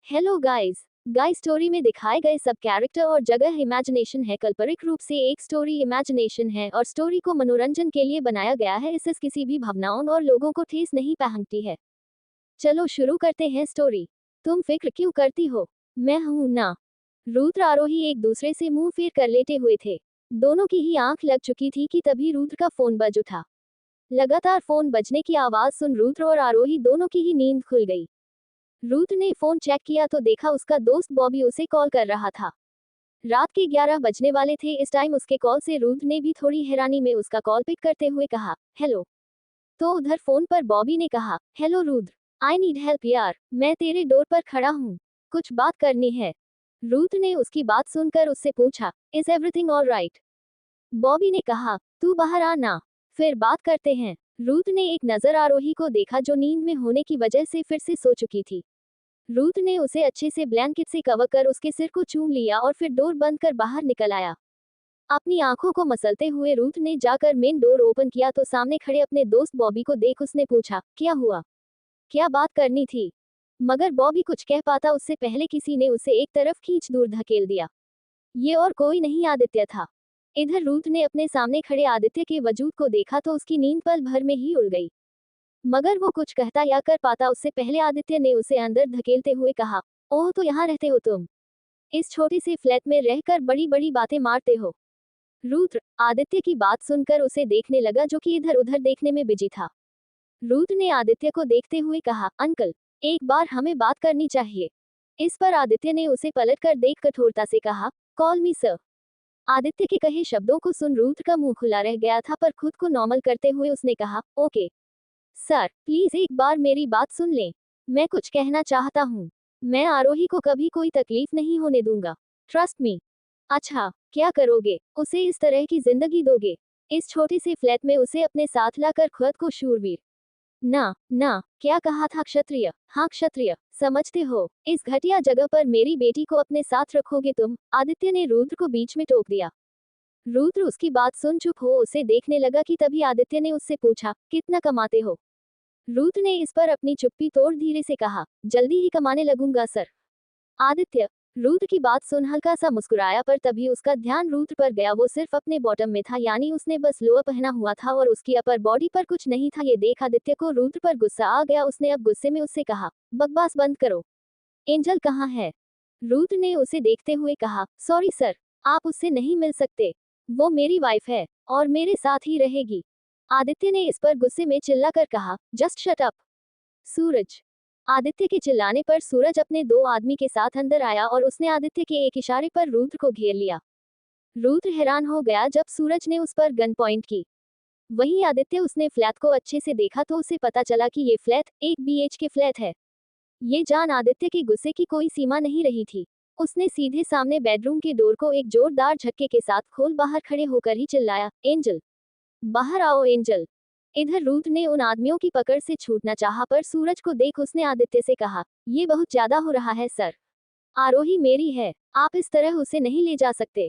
Hello guys story में दिखाए गए सब कैरेक्टर और जगह इमेजिनेशन है, काल्पनिक रूप से एक स्टोरी इमेजिनेशन है और स्टोरी को मनोरंजन के लिए बनाया गया है। इससे किसी भी भावनाओं और लोगों को ठेस नहीं पहुंचती है। चलो शुरू करते हैं स्टोरी। तुम फिक्र क्यों करती हो, मैं हूं ना। रुद्र आरोही एक दूसरे से मुंह फेर कर लेटे हुए थे। दोनों की ही आंख लग चुकी थी कि तभी रुद्र का फोन बज उठा। लगातार फोन बजने की आवाज सुन रुद्र और आरोही दोनों की ही नींद खुल गई। रुद्र ने फोन चेक किया तो देखा उसका दोस्त बॉबी उसे कॉल कर रहा था। रात के 11 बजने वाले थे इस टाइम उसके कॉल से। रुद्र ने भी थोड़ी हैरानी में उसका कॉल पिक करते हुए कहा, हेलो। तो उधर फोन पर बॉबी ने कहा, hello Rudra, I need help यार, मैं तेरे डोर पर खड़ा हूँ, कुछ बात करनी है। रुद्र ने उसकी बात सुनकर उससे पूछा, is everything all right. Bobby ने कहा, तू बाहर आ ना, फिर बात करते हैं। रुद्र ने एक नजर आरोही को देखा जो नींद में होने की वजह से फिर से सो चुकी थी। रुद्र ने उसे अच्छे से ब्लैंकेट से कवर कर उसके सिर को चूम लिया और फिर डोर बंद कर बाहर निकल आया। अपनी आंखों को मसलते हुए रुद्र ने जाकर मेन डोर ओपन किया तो सामने खड़े अपने दोस्त बॉबी को देख उसने पूछा, क्या हुआ, क्या बात करनी थी। मगर बॉबी कुछ कह पाता उससे पहले किसी ने उसे एक तरफ खींच दूर धकेल दिया। ये और कोई नहीं, आदित्य था। इधर रुद्र ने अपने सामने खड़े आदित्य के वजूद को देखा तो उसकी नींद पल भर में ही उड़ गई। मगर वो कुछ कहता या कर पाता उससे पहले आदित्य ने उसे अंदर धकेलते हुए कहा, ओह तो यहाँ रहते हो तुम, इस छोटे से फ्लैट में रहकर बड़ी बड़ी बातें मारते हो। रुद्र आदित्य की बात सुनकर उसे देखने लगा जो कि इधर उधर देखने में बिजी था। रुद्र ने आदित्य को देखते हुए कहा, अंकल एक बार हमें बात करनी चाहिए। इस पर आदित्य ने उसे पलटकर देख कठोरता से कहा, कॉल मी सर। आदित्य के कहे शब्दों को सुन रुद्र का मुंह खुला रह गया था पर खुद को नॉर्मल करते हुए उसने कहा, ओके सर, प्लीज एक बार मेरी बात सुन लें, मैं कुछ कहना चाहता हूँ। मैं आरोही को कभी कोई तकलीफ नहीं होने दूंगा, ट्रस्ट मी। अच्छा, क्या करोगे, उसे इस तरह की जिंदगी दोगे, इस छोटे से फ्लैट में उसे अपने साथ लाकर खुद को शूरवीर। ना ना, क्या कहा था क्षत्रिय, हाँ क्षत्रिय, समझते हो, इस घटिया जगह पर मेरी बेटी को अपने साथ रखोगे तुम। आदित्य ने रुद्र को बीच में टोक दिया। रुद्र उसकी बात सुन चुप हो उसे देखने लगा कि तभी आदित्य ने उससे पूछा, कितना कमाते हो। रुद्र ने इस पर अपनी चुप्पी तोड़ धीरे से कहा, जल्दी ही कमाने लगूंगा सर। आदित्य रुद्र की बात सुन हल्का सा मुस्कुराया पर तभी उसका ध्यान रुद्र पर गया। वो सिर्फ अपने बॉटम में था, यानी उसने बस लोअर पहना हुआ था और उसकी अपर बॉडी पर कुछ नहीं था। ये देख आदित्य को रुद्र पर गुस्सा आ गया। उसने अब गुस्से में उससे कहा, बकवास बंद करो, एंजल कहाँ है। रुद्र ने उसे देखते हुए कहा, सॉरी सर, आप उससे नहीं मिल सकते, वो मेरी वाइफ है और मेरे साथ ही रहेगी। आदित्य ने इस पर गुस्से में चिल्लाकर कहा, जस्ट शट अप। सूरज आदित्य के चिल्लाने पर सूरज अपने दो आदमी के साथ अंदर आया और उसने आदित्य के एक इशारे पर रुद्र को घेर लिया। रुद्र हैरान हो गया जब सूरज ने उस पर गन पॉइंट की। वहीं आदित्य उसने फ्लैट को अच्छे से देखा तो उसे पता चला कि ये फ्लैट एक BHK फ्लैट है। ये जान आदित्य के गुस्से की कोई सीमा नहीं रही थी। उसने सीधे सामने बेडरूम के डोर को एक जोरदार झटके के साथ खोल बाहर खड़े होकर ही चिल्लाया, एंजल बाहर आओ एंजल। इधर रुद्र ने उन आदमियों की पकड़ से छूटना चाहा पर सूरज को देख उसने आदित्य से कहा, ये बहुत ज्यादा हो रहा है सर, आरोही मेरी है, आप इस तरह उसे नहीं ले जा सकते।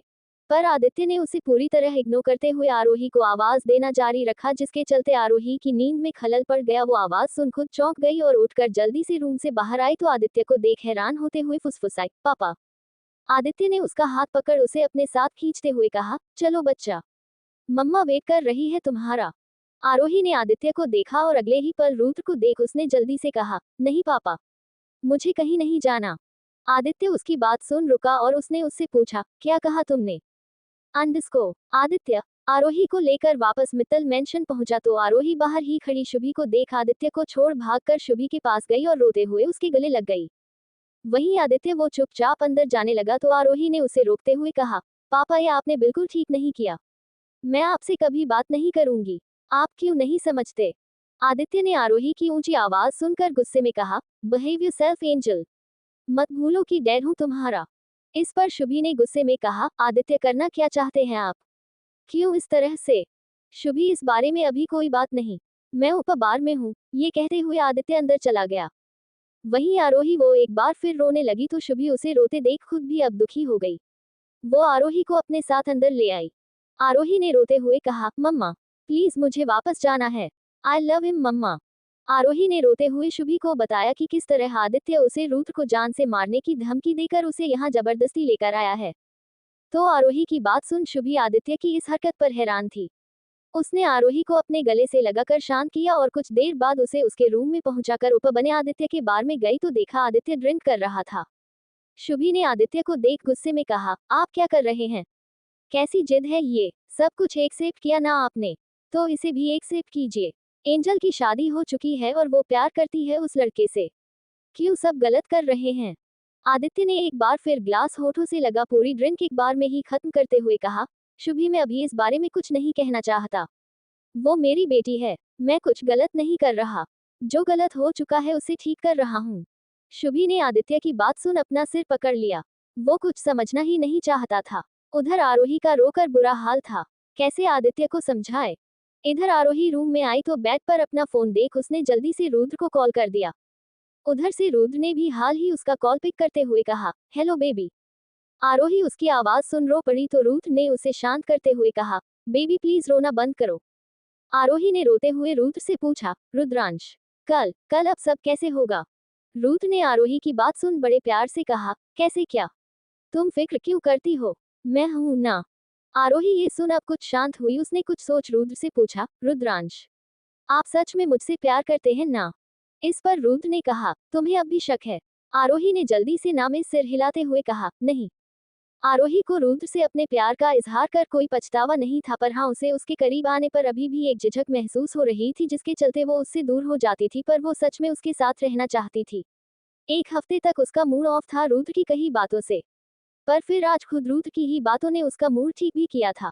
पर आदित्य ने उसे पूरी तरह इग्नोर करते हुए आरोही को आवाज देना जारी रखा जिसके चलते आरोही की नींद में खलल पड़ गया। वो आवाज सुन खुद चौंक गई और उठकर जल्दी से रूम से बाहर आई तो आदित्य को देख हैरान होते हुए फुसफुसाई, पापा। आदित्य ने उसका हाथ पकड़ उसे अपने साथ खींचते हुए कहा, चलो बच्चा, मम्मा वेट कर रही है तुम्हारा। आरोही ने आदित्य को देखा और अगले ही पल रुद्र को देख उसने जल्दी से कहा, नहीं पापा, मुझे कहीं नहीं जाना। आदित्य उसकी बात सुन रुका और उसने उससे पूछा, क्या कहा तुमने। अंडरस्को आदित्य आरोही को लेकर वापस मित्तल मेंशन पहुंचा तो आरोही बाहर ही खड़ी शुभी को देख आदित्य को छोड़ भागकर शुभी के पास गई और रोते हुए उसके गले लग गई। वहीं आदित्य वो चुपचाप अंदर जाने लगा तो आरोही ने उसे रोकते हुए कहा, पापा ये आपने बिल्कुल ठीक नहीं किया, मैं आपसे कभी बात नहीं करूंगी, आप क्यों नहीं समझते। आदित्य ने आरोही की ऊंची आवाज सुनकर गुस्से में कहा, बिहेव योरसेल्फ एंजल, मत भूलो कि डैड हूं तुम्हारा। इस पर शुभी ने गुस्से में कहा, आदित्य करना क्या चाहते हैं आप, क्यों इस तरह से। शुभी इस बारे में अभी कोई बात नहीं, मैं ऊपर बार में हूँ। ये कहते हुए आदित्य अंदर चला गया। वहीं आरोही वो एक बार फिर रोने लगी तो शुभी उसे रोते देख खुद भी अब दुखी हो गई। वो आरोही को अपने साथ अंदर ले आई। आरोही ने रोते हुए कहा, मम्मा प्लीज मुझे वापस जाना है, आई लव हिम मम्मा। आरोही ने रोते हुए शुभी को बताया कि किस तरह आदित्य उसे रुद्र को जान से मारने की धमकी देकर उसे यहाँ जबरदस्ती लेकर आया है। तो आरोही की बात सुन शुभी आदित्य की इस हरकत पर हैरान थी। उसने आरोही को अपने गले से लगाकर शांत किया और कुछ देर बाद उसे उसके रूम में पहुंचाकर ऊपर बने आदित्य के बार में गई तो देखा आदित्य ड्रिंक कर रहा था। शुभी ने आदित्य को देख गुस्से में कहा, आप क्या कर रहे हैं? कैसी जिद है ये? सब कुछ एक्सेप्ट किया ना आपने, तो इसे भी एक्सेप्ट कीजिए। एंजल की शादी हो चुकी है और वो प्यार करती है उस लड़के से। क्यों सब गलत कर रहे हैं? आदित्य ने एक बार फिर ग्लास होठों से लगा पूरी ड्रिंक एक बार में ही खत्म करते हुए कहा, शुभी मैं अभी इस बारे में कुछ नहीं कहना चाहता। वो मेरी बेटी है, मैं कुछ गलत नहीं कर रहा। जो गलत हो चुका है उसे ठीक कर रहा हूँ। शुभी ने आदित्य की बात सुन अपना सिर पकड़ लिया। वो कुछ समझना ही नहीं चाहता था। उधर आरोही का रोकर बुरा हाल था। कैसे आदित्य को समझाए? इधर आरोही रूम में आई तो बेड पर अपना फोन देख उसने जल्दी से रुद्र को कॉल कर दिया। उधर से रुद्र ने भी हाल ही उसका कॉल पिक करते हुए कहा, हेलो बेबी। आरोही उसकी आवाज सुन रो पड़ी तो रुद्र ने उसे शांत करते हुए कहा, बेबी प्लीज रोना बंद करो। आरोही ने रोते हुए रुद्र से पूछा, रुद्रांश कल कल अब सब कैसे होगा? रुद्र ने आरोही की बात सुन बड़े प्यार से कहा, कैसे क्या? तुम फिक्र क्यों करती हो? मैं हूं ना। आरोही ये सुन अब कुछ शांत हुई। उसने कुछ सोच रुद्र से पूछा, रुद्रांश आप सच में मुझसे प्यार करते हैं ना? इस पर रुद्र ने कहा, तुम्हें अब भी शक है? आरोही ने जल्दी से ना में सिर हिलाते हुए कहा, नहीं। आरोही को रुद्र से अपने प्यार का इजहार कर कोई पछतावा नहीं था, पर हाँ उसे उसके करीब आने पर अभी भी एक झिझक महसूस हो रही थी जिसके चलते वो उससे दूर हो जाती थी, पर वो सच में उसके साथ रहना चाहती थी। एक हफ्ते तक उसका मूड ऑफ था रुद्र की कही बातों से, पर फिर आज खुद रुद्र की ही बातों ने उसका मूड ठीक भी किया था।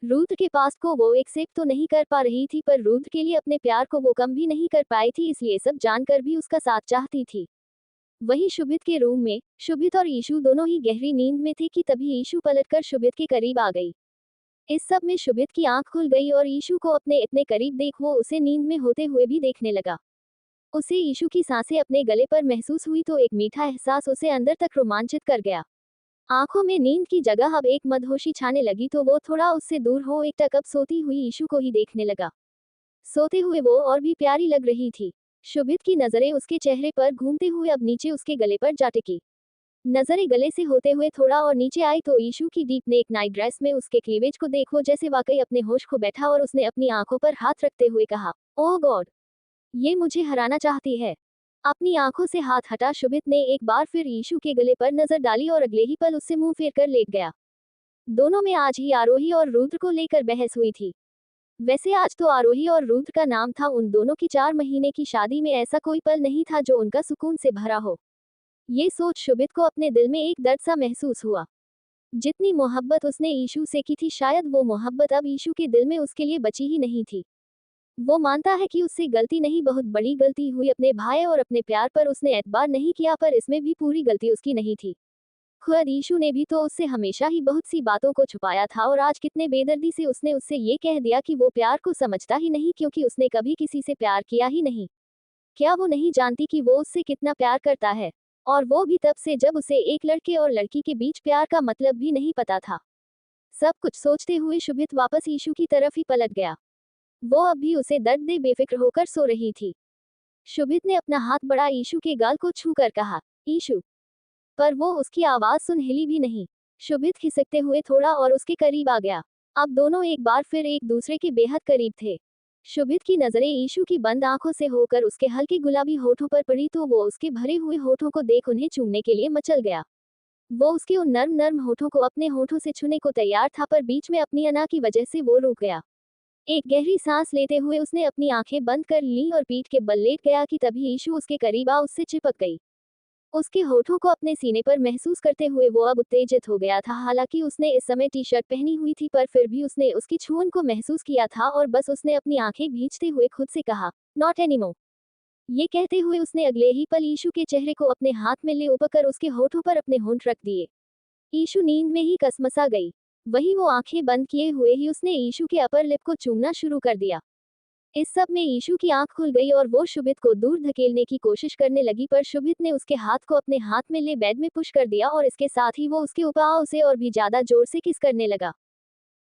रुद्र के पास को वो एक्सेप्ट तो नहीं कर पा रही थी, पर रुद्र के लिए अपने प्यार को वो कम भी नहीं कर पाई थी, इसलिए सब जानकर भी उसका साथ चाहती थी। वहीं शुभित के रूम में शुभित और ईशु दोनों ही गहरी नींद में थे कि तभी ईशु पलटकर शुभित के करीब आ गई। इस सब में शुभित की आंख खुल गई और ईशु को अपने इतने करीब देख वो उसे नींद में होते हुए भी देखने लगा। उसे ईशु की सांसें अपने गले पर महसूस हुई तो एक मीठा एहसास उसे अंदर तक रोमांचित कर गया। आंखों में नींद की जगह अब एक मदहोशी छाने लगी तो वो थोड़ा उससे दूर हो एकटक अब सोती हुई ईशु को ही देखने लगा। सोते हुए वो और भी प्यारी लग रही थी। शुभित की नजरें उसके चेहरे पर घूमते हुए अब नीचे उसके गले पर जा टिकी। नजरें गले से होते हुए थोड़ा और नीचे आई तो ईशु की डीप नेक नाइट ड्रेस में उसके क्लीवेज को देखो जैसे वाकई अपने होश खो बैठा और उसने अपनी आंखों पर हाथ रखते हुए कहा, ओह गॉड, ये मुझे हराना चाहती है। अपनी आंखों से हाथ हटा शुभित ने एक बार फिर ईशु के गले पर नजर डाली और अगले ही पल उससे मुंह फेर कर लेट गया। दोनों में आज ही आरोही और रुद्र को लेकर बहस हुई थी। वैसे आज तो आरोही और रुद्र का नाम था, उन दोनों की 4 महीने की शादी में ऐसा कोई पल नहीं था जो उनका सुकून से भरा हो। ये सोच शुभित को अपने दिल में एक दर्द सा महसूस हुआ। जितनी मोहब्बत उसने ईशु से की थी शायद वो मोहब्बत अब ईशु के दिल में उसके लिए बची ही नहीं थी। वो मानता है कि उससे गलती नहीं, बहुत बड़ी गलती हुई अपने भाई और अपने प्यार पर उसने एतबार नहीं किया, पर इसमें भी पूरी गलती उसकी नहीं थी। खुद ईशु ने भी तो उससे हमेशा ही बहुत सी बातों को छुपाया था और आज कितने बेदर्दी से उसने उससे ये कह दिया कि वो प्यार को समझता ही नहीं क्योंकि उसने कभी किसी से प्यार किया ही नहीं। क्या वो नहीं जानती कि वो उससे कितना प्यार करता है? और वो भी तब से जब उसे एक लड़के और लड़की के बीच प्यार का मतलब भी नहीं पता था। सब कुछ सोचते हुए शुभित वापस ईशु की तरफ ही पलट गया। वो अब भी उसे दर्द दे बेफिक्र होकर सो रही थी। शुभित ने अपना हाथ बढ़ा ईशु के गाल को छू कर कहा, ईशु, पर वो उसकी आवाज सुन हिली भी नहीं। शुभित खिसकते हुए थोड़ा और उसके करीब आ गया। अब दोनों एक बार फिर एक दूसरे के बेहद करीब थे। शुभित की नजरें ईशु की बंद आंखों से होकर उसके हल्के गुलाबी होठों पर पड़ी तो वो उसके भरे हुए होठों को देख उन्हें चूमने के लिए मचल गया। वो उसके उन नर्म नर्म होठों को अपने होठों से छूने को तैयार था, पर बीच में अपनी अना की वजह से वो रुक गया। एक गहरी सांस लेते हुए उसने अपनी आंखें बंद कर ली और पीठ के बल लेट गया कि तभी ईशु उसके करीब आ उससे चिपक गई। उसके होठों को अपने सीने पर महसूस करते हुए वो अब उत्तेजित हो गया था। हालांकि उसने इस समय टी शर्ट पहनी हुई थी, पर फिर भी उसने उसकी छून को महसूस किया था और बस उसने अपनी आंखें भींचते हुए खुद से कहा, नॉट एनीमोर। ये कहते हुए उसने अगले ही पल ईशु के चेहरे को अपने हाथ में ले उपकर उसके होठों पर अपने होंठ रख दिए। ईशु नींद में ही कसमसा गई। वही वो आंखें बंद किए हुए ही उसने ईशु के अपर लिप को चूमना शुरू कर दिया। इस सब में ईशु की आंख खुल गई और वो शुभित को दूर धकेलने की कोशिश करने लगी, पर शुभित ने उसके हाथ को अपने हाथ में ले बेड में पुश कर दिया और इसके साथ ही वो उसके ऊपर उसे और भी ज्यादा जोर से किस करने लगा।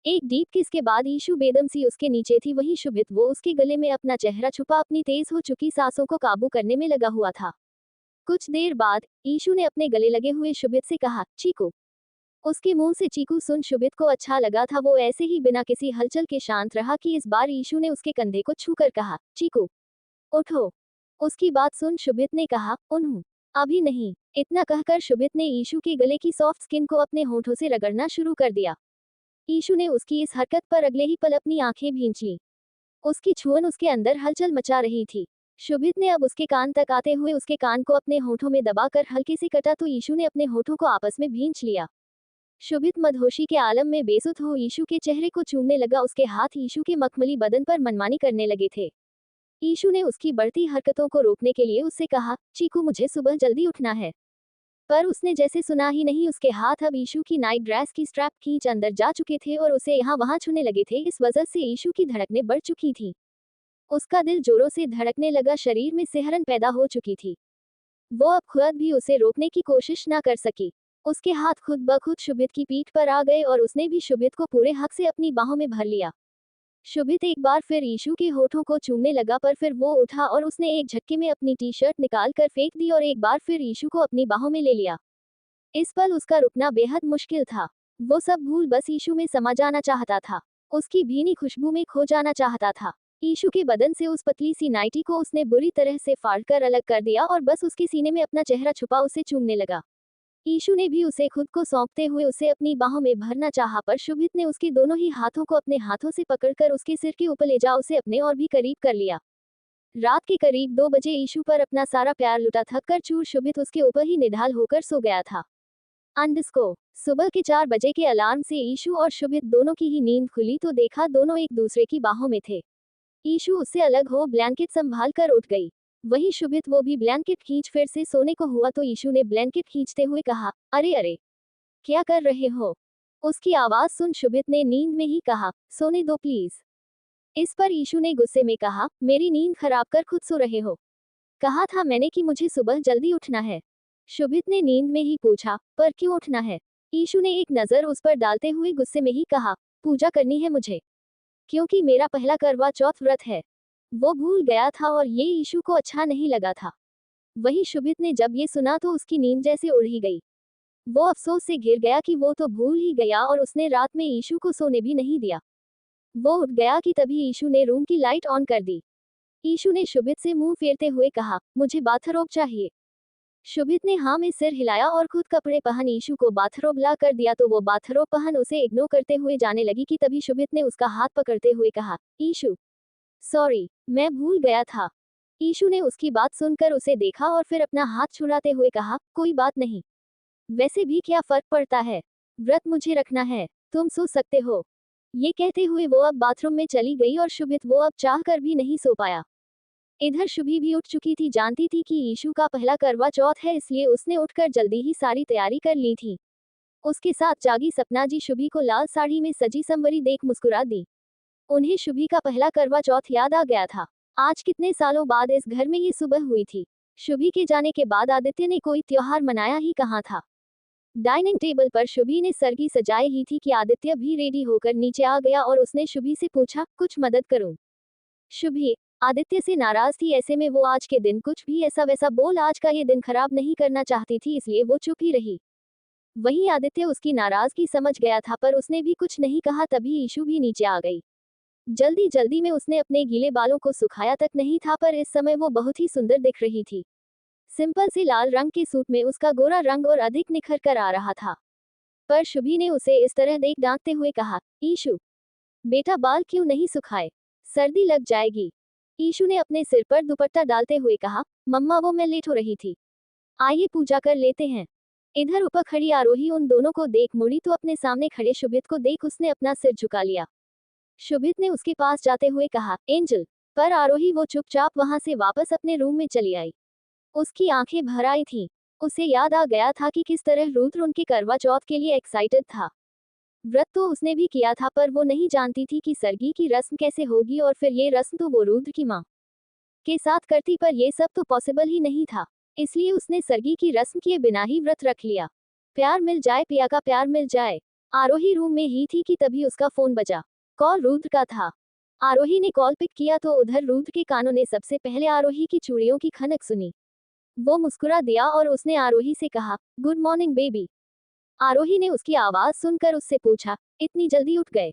एक डीप किस के बाद ईशु बेदम सी उसके नीचे थी, वहीं शुभित वो उसके गले में अपना चेहरा छुपा अपनी तेज हो चुकी सांसों को काबू करने में लगा हुआ था। कुछ देर बाद ईशु ने अपने गले लगे हुए शुभित से कहा, चीकू। उसके मुंह से चीकू सुन शुभित को अच्छा लगा था। वो ऐसे ही बिना किसी हलचल के शांत रहा कि इस बार ईशु ने उसके कंधे को छूकर कहा, चीकू उठो। उसकी बात सुन शुभित ने कहा, उन्हूं अभी नहीं। इतना कहकर शुभित ने ईशु के गले की सॉफ्ट स्किन को अपने होठों से रगड़ना शुरू कर दिया। ईशु ने उसकी इस हरकत पर अगले ही पल अपनी आंखें भींच लीं। उसकी छुअन उसके अंदर हलचल मचा रही थी। शुभित ने अब उसके कान तक आते हुए उसके कान को अपने होठों में दबाकर हल्के से कटा तो ईशु ने अपने होठों को आपस में भींच लिया। शुभित मदहोशी के आलम में बेसुध हो ईशु के चेहरे को चूमने लगा। उसके हाथ ईशु के मखमली बदन पर मनमानी करने लगे थे। ईशु ने उसकी बढ़ती हरकतों को रोकने के लिए उससे कहा, चीकू मुझे सुबह जल्दी उठना है। पर उसने जैसे सुना ही नहीं। उसके हाथ अब ईशु की नाइट ड्रेस की स्ट्रैप खींच अंदर जा चुके थे और उसे यहाँ वहाँ छूने लगे थे। इस वजह से ईशु की धड़कनें बढ़ चुकी थी। उसका दिल जोरों से धड़कने लगा, शरीर में सिहरन पैदा हो चुकी थी। वो अब खुद भी उसे रोकने की कोशिश न कर सकी। उसके हाथ खुद ब खुद शुभित की पीठ पर आ गए और उसने भी शुभित को पूरे हक से अपनी बाहों में भर लिया। शुभित एक बार फिर ईशु के होठों को चूमने लगा, पर फिर वो उठा और उसने एक झटके में अपनी टी शर्ट निकाल कर फेंक दी और एक बार फिर ईशु को अपनी बाहों में ले लिया। इस पल उसका रुकना बेहद मुश्किल था। वो सब भूल बस ईशु में समा जाना चाहता था। उसकी भीनी खुशबू में खो जाना चाहता था। ईशु के बदन से उस पतली सी नाइटी को उसने बुरी तरह से फाड़कर अलग कर दिया और बस उसके सीने में अपना चेहरा छुपा उसे चूमने लगा। ईशु ने भी उसे खुद को सौंपते हुए उसे अपनी बाहों में भरना चाहा, पर शुभित ने उसके दोनों ही हाथों को अपने हाथों से पकड़कर उसके सिर के ऊपर ले जा उसे अपने और भी करीब कर लिया। रात के करीब 2 बजे ईशु पर अपना सारा प्यार लुटा थक कर चूर शुभित उसके ऊपर ही निढाल होकर सो गया था। अंडस्को सुबह के 4 बजे के अलार्म से ईशु और शुभित दोनों की ही नींद खुली तो देखा दोनों एक दूसरे की बाहों में थे। ईशु उससे अलग हो ब्लैंकेट संभाल कर उठ गई। वहीं शुभित वो भी ब्लैंकेट खींच फिर से सोने को हुआ तो ईशु ने ब्लैंकेट खींचते हुए कहा, अरे अरे क्या कर रहे हो। उसकी आवाज सुन शुभित ने नींद में ही कहा, सोने दो प्लीज। इस पर ईशु ने गुस्से में कहा, मेरी नींद खराब कर खुद सो रहे हो। कहा था मैंने कि मुझे सुबह जल्दी उठना है। शुभित ने नींद में ही पूछा, पर क्यों उठना है। ईशु ने एक नजर उस पर डालते हुए गुस्से में ही कहा, पूजा करनी है मुझे, क्योंकि मेरा पहला करवा चौथ व्रत है। वो भूल गया था और ये ईशु को अच्छा नहीं लगा था। वहीं शुभित ने जब ये सुना तो उसकी नींद जैसे उड़ ही गई। वो अफसोस से घिर गया कि वो तो भूल ही गया और उसने रात में ईशु को सोने भी नहीं दिया। वो उठ गया कि तभी ईशु ने रूम की लाइट ऑन कर दी। ईशु ने शुभित से मुंह फेरते हुए कहा, मुझे बाथरोब चाहिए। शुभित ने हाँ में सिर हिलाया और खुद कपड़े पहन ईशु को बाथरोब ला कर दिया तो वो बाथरोब पहन उसे इग्नोर करते हुए जाने लगी कि तभी शुभित ने उसका हाथ पकड़ते हुए कहा, ईशु सॉरी, मैं भूल गया था। ईशु ने उसकी बात सुनकर उसे देखा और फिर अपना हाथ छुड़ाते हुए कहा, कोई बात नहीं, वैसे भी क्या फर्क पड़ता है, व्रत मुझे रखना है, तुम सो सकते हो। ये कहते हुए वो अब बाथरूम में चली गई और शुभित वो अब चाह कर भी नहीं सो पाया। इधर शुभी भी उठ चुकी थी, जानती थी कि ईशु का पहला करवा चौथ है, इसलिए उसने उठकर जल्दी ही सारी तैयारी कर ली थी। उसके साथ जागी सपना जी शुभी को लाल साड़ी में सजी संवरी देख मुस्कुरा दी। उन्हें शुभी का पहला करवा चौथ याद आ गया था। आज कितने सालों बाद इस घर में ये सुबह हुई थी। शुभी के जाने के बाद आदित्य ने कोई त्योहार मनाया ही कहाँ था। डाइनिंग टेबल पर शुभी ने सरगी सजाई ही थी कि आदित्य भी रेडी होकर नीचे आ गया और उसने शुभी से पूछा, कुछ मदद करूं। शुभी आदित्य से नाराज थी, ऐसे में वो आज के दिन कुछ भी ऐसा वैसा बोल आज का ये दिन खराब नहीं करना चाहती थी, इसलिए वो चुप ही रही। वहीं आदित्य उसकी नाराजगी समझ गया था पर उसने भी कुछ नहीं कहा। तभी ईशु भी नीचे आ गई। जल्दी जल्दी में उसने अपने गीले बालों को सुखाया तक नहीं था, पर इस समय वो बहुत ही सुंदर दिख रही थी। सिंपल से लाल रंग के सूट में उसका गोरा रंग और अधिक निखर कर आ रहा था। पर शुभी ने उसे इस तरह देख डांटते हुए कहा, ईशु बेटा बाल क्यों नहीं सुखाए, सर्दी लग जाएगी। ईशु ने अपने सिर पर दुपट्टा डालते हुए कहा, मम्मा वो मैं लेट हो रही थी, आइए पूजा कर लेते हैं। इधर ऊपर खड़ी आरोही उन दोनों को देख मुड़ी तो अपने सामने खड़े शुभित को देख उसने अपना सिर झुका लिया। शुभित ने उसके पास जाते हुए कहा, एंजल। पर आरोही वो चुपचाप वहां से वापस अपने रूम में चली आई। उसकी आंखें भर आई थीं। उसे याद आ गया था कि किस तरह रुद्र उनके करवा चौथ के लिए एक्साइटेड था। व्रत तो उसने भी किया था, पर वो नहीं जानती थी कि सरगी की रस्म कैसे होगी और फिर ये रस्म तो वो रुद्र की माँ के साथ करती, पर ये सब तो पॉसिबल ही नहीं था। इसलिए उसने सरगी की रस्म किए बिना ही व्रत रख लिया। प्यार मिल जाए पिया का प्यार मिल जाए। आरोही रूम में ही थी कि तभी उसका फोन बजा। कॉल रुद्र का था। आरोही ने कॉल पिक किया तो उधर रुद्र के कानों ने सबसे पहले आरोही की चूड़ियों की खनक सुनी। वो मुस्कुरा दिया और उसने आरोही से कहा, गुड मॉर्निंग बेबी। आरोही ने उसकी आवाज सुनकर उससे पूछा, इतनी जल्दी उठ गए?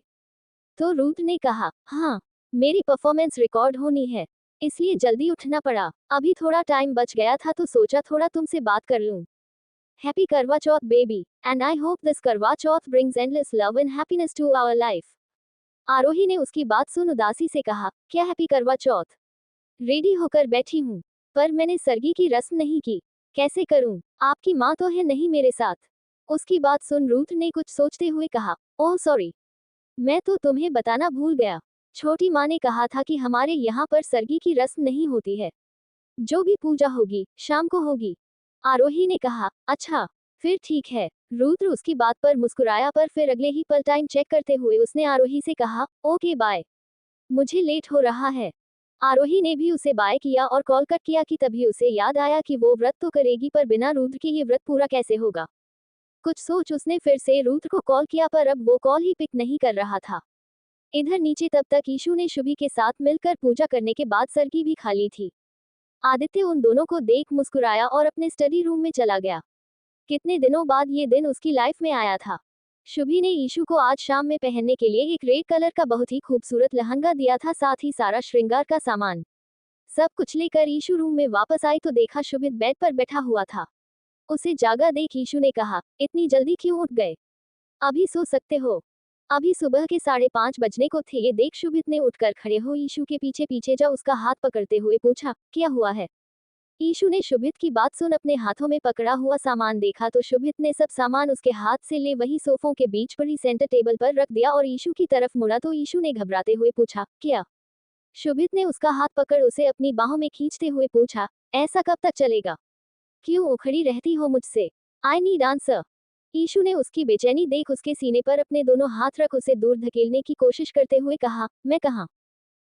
तो रुद्र ने कहा, हाँ, मेरी परफॉर्मेंस रिकॉर्ड होनी है, इसलिए जल्दी उठना पड़ा। अभी थोड़ा टाइम बच गया था तो सोचा थोड़ा तुमसे बात कर लूं। Happy Karwa Chauth baby, and I hope this Karwa Chauth brings endless love and happiness to our life. Aarohi ने उसकी बात सुन उदासी से कहा, क्या हैप्पी करवा चौथ? रेडी होकर बैठी हूँ, पर मैंने सरगी की रस्म नहीं की। कैसे करूँ? आपकी माँ तो है नहीं मेरे साथ। उसकी बात सुन रुद्र ने कुछ सोचते हुए कहा, ओह सॉरी, मैं तो तुम्हें बताना भूल गया। छोटी माँ ने कहा था कि हमारे यहाँ पर सरगी की रस्म नहीं होती है। जो भी पूजा होगी शाम को होगी। आरोही ने कहा, अच्छा, फिर ठीक है। रुद्र उसकी बात पर मुस्कुराया पर फिर अगले ही पल टाइम चेक करते हुए उसने आरोही से कहा, ओके बाय, मुझे लेट हो रहा है। आरोही ने भी उसे बाय किया और कॉल कट किया कि तभी उसे याद आया कि वो व्रत तो करेगी पर बिना रुद्र के ये व्रत पूरा कैसे होगा। कुछ सोच उसने फिर से रुद्र को कॉल किया पर अब वो कॉल ही पिक नहीं कर रहा था। इधर नीचे तब तक ईशु ने शुभी के साथ मिलकर पूजा करने के बाद सरगी भी खाली थी। आदित्य उन दोनों को देख मुस्कुराया और अपने स्टडी रूम में चला गया। कितने दिनों बाद ये दिन उसकी लाइफ में आया था। शुभी ने ईशु को आज शाम में पहनने के लिए एक रेड कलर का बहुत ही खूबसूरत लहंगा दिया था, साथ ही सारा श्रृंगार का सामान। सब कुछ लेकर ईशु रूम में वापस आई तो देखा शुभित बेड पर बैठा हुआ था। उसे जागा देख ईशु ने कहा, इतनी जल्दी क्यों उठ गए? अभी सो सकते हो। अभी सुबह के 5:30 बजने को थे। ये देख शुभित ने उठकर खड़े हो ईशु के पीछे पीछे जा उसका हाथ पकड़ते हुए पूछा, क्या हुआ है? ईशु ने शुभित की बात सुन अपने हाथों में पकड़ा हुआ सामान देखा तो शुभित ने सब सामान उसके हाथ से ले वही सोफों के बीच पर ही सेंटर टेबल पर रख दिया और ईशु की तरफ मुड़ा तो ईशु ने घबराते हुए पूछा, क्या? शुभित ने उसका हाथ पकड़ उसे अपनी बाहों में खींचते हुए पूछा, ऐसा कब तक चलेगा? क्यों उखड़ी रहती हो मुझसे? I need answer. ईशु ने उसकी बेचैनी देख उसके सीने पर अपने दोनों हाथ रख उसे दूर धकेलने की कोशिश करते हुए कहा, मैं कहाँ?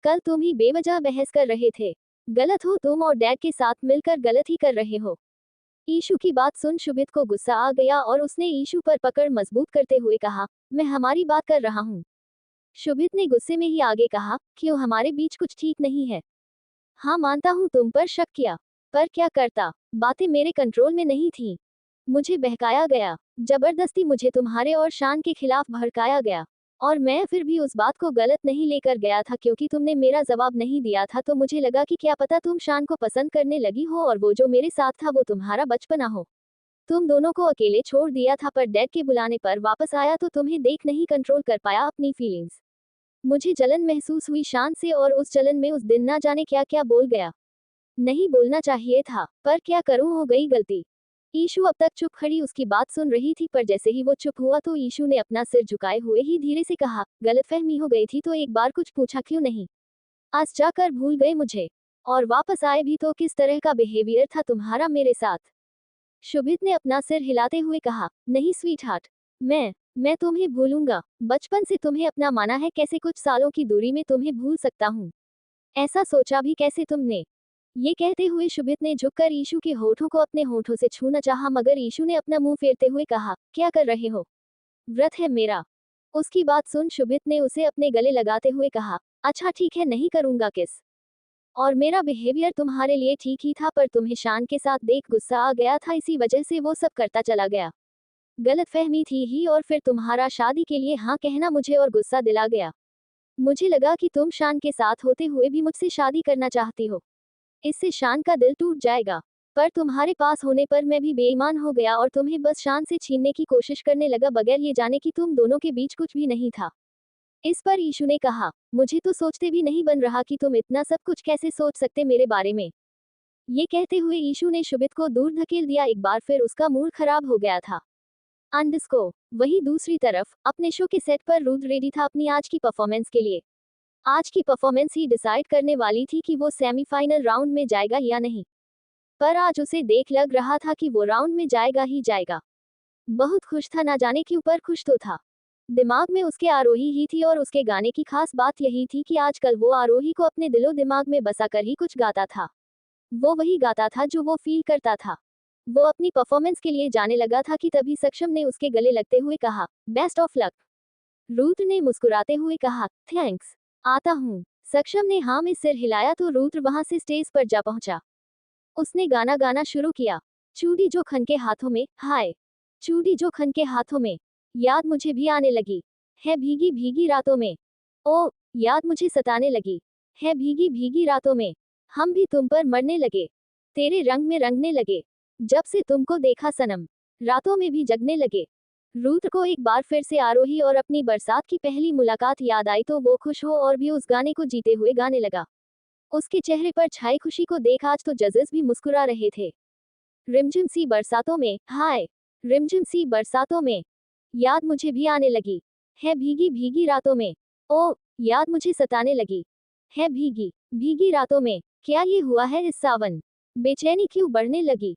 कल तुम ही बेवजह बहस कर रहे थे। गलत हो तुम और डैड के साथ मिलकर गलत ही कर रहे हो। ईशु की बात सुन शुभित को गुस्सा आ गया और उसने ईशु पर पकड़ मजबूत करते हुए कहा, मैं हमारी बात कर रहा हूँ। शुभित ने गुस्से में ही आगे कहा, क्यों हमारे बीच कुछ ठीक नहीं है? हाँ मानता हूँ तुम पर शक किया, पर क्या करता, बातें मेरे कंट्रोल में नहीं थी। मुझे बहकाया गया, जबरदस्ती मुझे तुम्हारे और शान के खिलाफ भड़काया गया। और मैं फिर भी उस बात को गलत नहीं लेकर गया था क्योंकि तुमने मेरा जवाब नहीं दिया था तो मुझे लगा कि क्या पता तुम शान को पसंद करने लगी हो और वो जो मेरे साथ था वो तुम्हारा बचपना हो। तुम दोनों को अकेले छोड़ दिया था पर डैड के बुलाने पर वापस आया तो तुम्हें देख नहीं कंट्रोल कर पाया अपनी फीलिंग्स। मुझे जलन महसूस हुई शान से और उस जलन में उस दिन ना जाने क्या क्या बोल गया। नहीं बोलना चाहिए था, पर क्या करूं, हो गई गलती। ईशु अब तक चुप खड़ी उसकी बात सुन रही थी पर जैसे ही वो चुप हुआ तो ईशु ने अपना सिर झुकाए हुए ही धीरे से कहा, गलतफहमी हो गई थी तो एक बार कुछ पूछा क्यों नहीं? आज जाकर भूल गए मुझे? और वापस आए भी तो किस तरह का बिहेवियर था तुम्हारा मेरे साथ? शुभित ने अपना सिर हिलाते हुए कहा, नहीं स्वीट हार्ट, मैं तुम्हें भूलूंगा। बचपन से तुम्हें अपना माना है, कैसे कुछ सालों की दूरी में तुम्हें भूल सकता हूँ? ऐसा सोचा भी कैसे तुमने? ये कहते हुए शुभित ने झुककर ईशु के होठों को अपने होठों से छूना चाहा मगर ईशु ने अपना मुंह फेरते हुए कहा, क्या कर रहे हो? व्रत है मेरा। उसकी बात सुन शुभित ने उसे अपने गले लगाते हुए कहा, अच्छा ठीक है, नहीं करूंगा किस। और मेरा बिहेवियर तुम्हारे लिए ठीक ही था पर तुम्हें शान के साथ देख गुस्सा आ गया था, इसी वजह से वो सब करता चला गया। गलतफहमी थी ही और फिर तुम्हारा शादी के लिए हाँ कहना मुझे और गुस्सा दिला गया। मुझे लगा कि तुम शान के साथ होते हुए भी मुझसे शादी करना चाहती हो। इससे शान का दिल टूट जाएगा। पर तुम्हारे पास होने पर मैं भी बेईमान हो गया और तुम्हें बस शान से छीनने की कोशिश करने लगा बगैर ये जाने कि तुम दोनों के बीच कुछ भी नहीं था। इस पर ईशु ने कहा, मुझे तो सोचते भी नहीं बन रहा कि तुम इतना सब कुछ कैसे सोच सकते मेरे बारे में। ये कहते हुए ईशु ने शुभित को दूर धकेल दिया। एक बार फिर उसका मूड खराब हो गया था। अंडस्को वही दूसरी तरफ अपने शो के सेट पर रुद्र रेडी था अपनी आज की परफॉर्मेंस के लिए। आज की परफॉर्मेंस ही डिसाइड करने वाली थी कि वो सेमीफाइनल राउंड में जाएगा या नहीं। पर आज उसे देख लग रहा था कि वो राउंड में जाएगा ही जाएगा। बहुत खुश था, ना जाने क्यों पर खुश तो था। दिमाग में उसके आरोही ही थी और उसके गाने की खास बात यही थी कि आजकल वो आरोही को अपने दिलो दिमाग में बसा कर ही कुछ गाता था। वो वही गाता था जो वो फील करता था। वो अपनी परफॉर्मेंस के लिए जाने लगा था कि तभी सक्षम ने उसके गले लगते हुए कहा, बेस्ट ऑफ लक। रुद्र ने मुस्कुराते हुए कहा, थैंक्स, आता हूँ। सक्षम ने हाँ में सिर हिलाया तो रुद्र वहां से स्टेज पर जा पहुंचा। उसने गाना गाना शुरू किया। चूड़ी जो खन के हाथों में, हाय, चूड़ी जो खन के हाथों में, याद मुझे भी आने लगी है भीगी भीगी रातों में। ओ, याद मुझे सताने लगी है भीगी भीगी रातों में। हम भी तुम पर मरने लगे, तेरे रंग में रंगने लगे, जब से तुमको देखा सनम, रातों में भी जगने लगे। रुद्र को एक बार फिर से आरोही और अपनी बरसात की पहली मुलाकात याद आई तो वो खुश हो और भी उस गाने को जीते हुए गाने लगा। उसके चेहरे पर छाई खुशी को देख आज तो जजेस भी मुस्कुरा रहे थे। रिमझिम सी बरसातों में, हाय, रिमझिम सी बरसातों में, याद मुझे भी आने लगी है भीगी भीगी रातों में। ओ, याद मुझे सताने लगी है भीगी भीगी रातों में। क्या ये हुआ है इस सावन, बेचैनी क्यों बढ़ने लगी,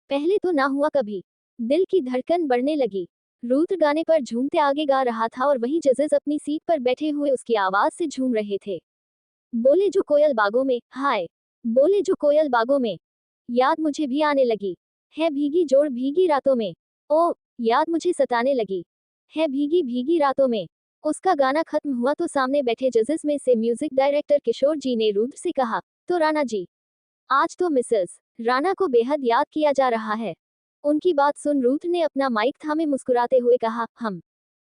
पहले तो ना हुआ कभी, दिल की धड़कन बढ़ने लगी। रुद्र गाने पर झूमते आगे गा रहा था और वहीं जजेस अपनी सीट पर बैठे हुए उसकी आवाज से झूम रहे थे। बोले जो कोयल बागों में, हाय, बोले जो कोयल बागों में, याद मुझे भी आने लगी है भीगी जोड़ भीगी रातों में। ओ, याद मुझे सताने लगी है भीगी भीगी रातों में। उसका गाना खत्म हुआ तो सामने बैठे जजेस में से म्यूजिक डायरेक्टर किशोर जी ने रुद्र से कहा, तो राणा जी, आज तो मिसेस राणा को बेहद याद किया जा रहा है। उनकी बात सुन रुद्र ने अपना माइक थामे मुस्कुराते हुए कहा,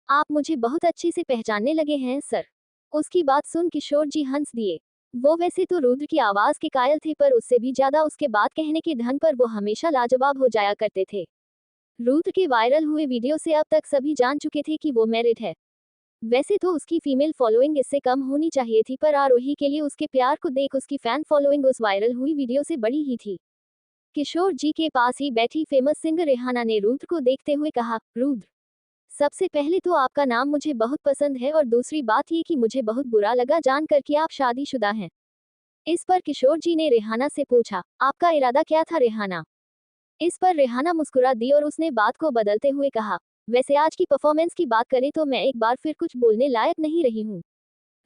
आप मुझे बहुत अच्छे से पहचानने लगे हैं सर। उसकी बात सुन किशोर जी हंस दिए। वो वैसे तो रुद्र की आवाज के कायल थे पर उससे भी ज्यादा उसके बात कहने के ढंग पर वो हमेशा लाजवाब हो जाया करते थे। रुद्र के वायरल हुए वीडियो से अब तक सभी जान चुके थे कि वो मैरिड है। वैसे तो उसकी फीमेल फॉलोइंग इससे कम होनी चाहिए थी पर आरोही के लिए उसके प्यार को देख उसकी फैन फॉलोइंग उस वायरल हुई वीडियो से बड़ी ही थी। किशोर जी के पास ही बैठी फेमस सिंगर रेहाना ने रुद्र को देखते हुए कहा, रुद्र, सबसे पहले तो आपका नाम मुझे बहुत पसंद है और दूसरी बात ये कि मुझे बहुत बुरा लगा जानकर कि आप शादीशुदा हैं। इस पर किशोर जी ने रेहाना से पूछा, आपका इरादा क्या था रेहाना? इस पर रेहाना मुस्कुरा दी और उसने बात को बदलते हुए कहा, वैसे आज की परफॉर्मेंस की बात करें तो मैं एक बार फिर कुछ बोलने लायक नहीं रही हूँ।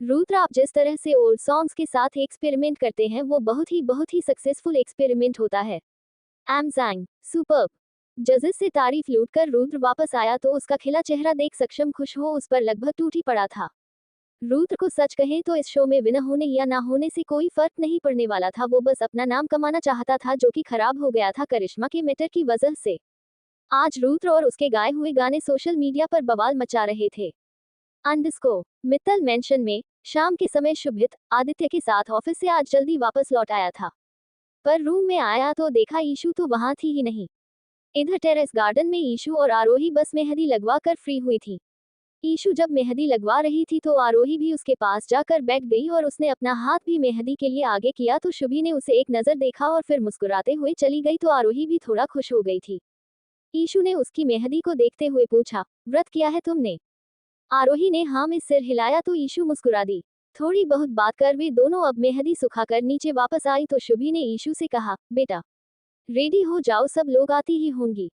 रुद्र, आप जिस तरह से ओल्ड सॉन्ग्स के साथ एक्सपेरिमेंट करते हैं वो बहुत ही सक्सेसफुल एक्सपेरिमेंट होता है। एमजैंग, सुपर्ब। जजेस से तारीफ लूटकर रुद्र वापस आया तो उसका खिला चेहरा देख सक्षम खुश हो उस पर लगभग टूट ही पड़ा था। रुद्र को सच कहें तो इस शो में विन होने या ना होने से कोई फर्क नहीं पड़ने वाला था, वो बस अपना नाम कमाना चाहता था जो कि खराब हो गया था करिश्मा के मैटर की वजह से। आज रुद्र और उसके गाए हुए गाने सोशल मीडिया पर बवाल मचा रहे थे। अंडरस्कोर मित्तल मेंशन में शाम के समय शुभित आदित्य के साथ ऑफिस से आज जल्दी वापस लौट आया था, पर रूम में आया तो देखा ईशू तो वहां थी ही नहीं। इधर टेरेस गार्डन में ईशू और आरोही बस मेहंदी लगवा कर फ्री हुई थी। ईशू जब मेहंदी लगवा रही थी तो आरोही भी उसके पास जाकर बैठ गई और उसने अपना हाथ भी मेहंदी के लिए आगे किया तो शुभी ने उसे एक नजर देखा और फिर मुस्कुराते हुए चली गई तो आरोही भी थोड़ा खुश हो गई थी। ईशू ने उसकी मेहंदी को देखते हुए पूछा, व्रत किया है तुमने? आरोही ने हाँ में सिर हिलाया तो ईशू मुस्कुरा दी। थोड़ी बहुत बात कर वे दोनों अब मेहंदी सुखाकर नीचे वापस आई तो शुभी ने ईशू से कहा, बेटा रेडी हो जाओ, सब लोग आती ही होंगी।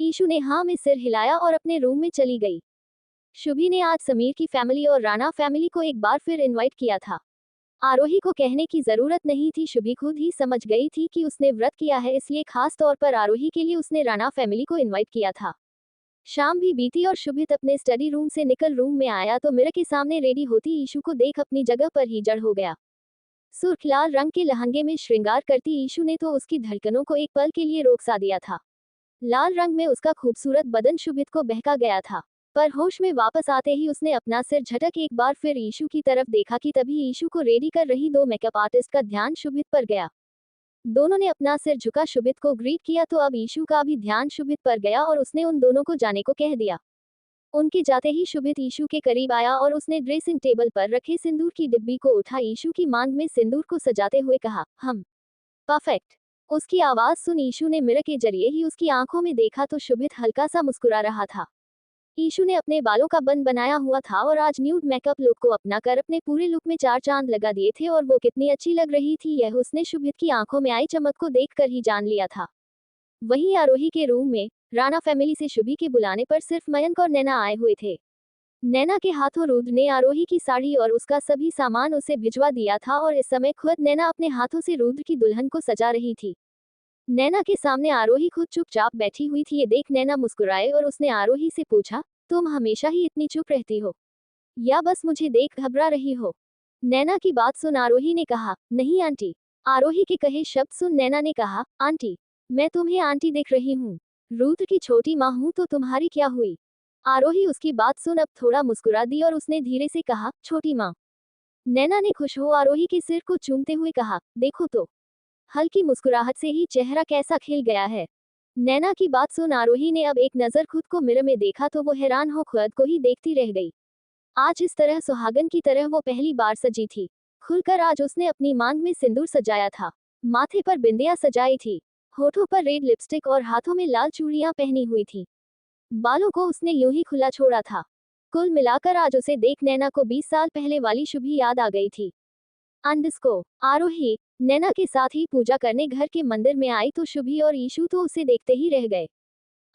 ईशू ने हाँ में सिर हिलाया और अपने रूम में चली गई। शुभी ने आज समीर की फैमिली और राणा फैमिली को एक बार फिर इनवाइट किया था। आरोही को कहने की जरूरत नहीं थी, शुभी खुद ही समझ गई थी कि उसने व्रत किया है, इसलिए खास तौर पर आरोही के लिए उसने राणा फैमिली को इनवाइट किया था। शाम भी बीती और शुभित अपने स्टडी रूम से निकल रूम में आया तो मिरर के सामने रेडी होती ईशू को देख अपनी जगह पर ही जड़ हो गया। सुर्ख लाल रंग के लहंगे में श्रृंगार करती ईशू ने तो उसकी धड़कनों को एक पल के लिए रोक सा दिया था। लाल रंग में उसका खूबसूरत बदन शुभित को बहका गया था, पर होश में वापस आते ही उसने अपना सिर झटक एक बार फिर ईशू की तरफ देखा कि तभी ईशू को रेडी कर रही दो मेकअप आर्टिस्ट का ध्यान शुभित पर गया। दोनों ने अपना सिर झुका शुभित को ग्रीट किया तो अब ईशू का भी ध्यान शुभित पर गया और उसने उन दोनों को जाने को कह दिया। उनके जाते ही शुभित ईशू के करीब आया और उसने ड्रेसिंग टेबल पर रखे सिंदूर की डिब्बी को उठा ईशू की मांग में सिंदूर को सजाते हुए कहा, हम परफेक्ट। उसकी आवाज सुन ईशू ने मिरर के जरिए ही उसकी आंखों में देखा तो शुभित हल्का सा मुस्कुरा रहा था। ईशू ने अपने बालों का बन बनाया हुआ था और आज न्यूड मेकअप लुक को अपनाकर अपने पूरे लुक में चार चांद लगा दिए थे और वो कितनी अच्छी लग रही थी यह उसने शुभित की आंखों में आई चमक को देखकर ही जान लिया था। वहीं आरोही के रूम में राणा फैमिली से शुभी के बुलाने पर सिर्फ मयंक और नैना आए हुए थे। नैना के हाथों रुद्र ने आरोही की साड़ी और उसका सभी सामान उसे भिजवा दिया था और इस समय खुद नैना अपने हाथों से रुद्र की दुल्हन को सजा रही थी। नैना के सामने आरोही खुद चुपचाप बैठी हुई थी। ये देख नैना मुस्कुराए और उसने आरोही से पूछा, तुम हमेशा ही इतनी चुप रहती हो या बस मुझे देख घबरा रही हो? नैना की बात सुन आरोही ने कहा, नहीं आंटी। आरोही के कहे शब्द सुन नैना ने कहा, आंटी, मैं तुम्हें आंटी देख रही हूँ। रुद्र की छोटी माँ हूँ तो तुम्हारी क्या हुई? आरोही उसकी बात सुन अब थोड़ा मुस्कुरा दी और उसने धीरे से कहा, छोटी माँ। नैना ने खुश हो आरोही के सिर को चूमते हुए कहा, देखो तो, हल्की मुस्कुराहट से ही चेहरा कैसा खिल गया है। नैना की बात सुन आरोही ने अब एक नजर खुद को मिरर में देखा तो वो हैरान हो खुद को ही देखती रह गई। आज इस तरह सुहागन की तरह वो पहली बार सजी थी। खुलकर आज उसने अपनी मांग में सिंदूर सजाया था, माथे पर बिंदियां सजाई थी, होठों पर रेड लिपस्टिक और हाथों में लाल चूड़ियां पहनी हुई थी। बालों को उसने यूं ही खुला छोड़ा था। कुल मिलाकर आज उसे देख नैना को 20 साल पहले वाली शुभी याद आ गई थी। अंडस्को आरोही नैना के साथ ही पूजा करने घर के मंदिर में आई तो शुभी और ईशु तो उसे देखते ही रह गए।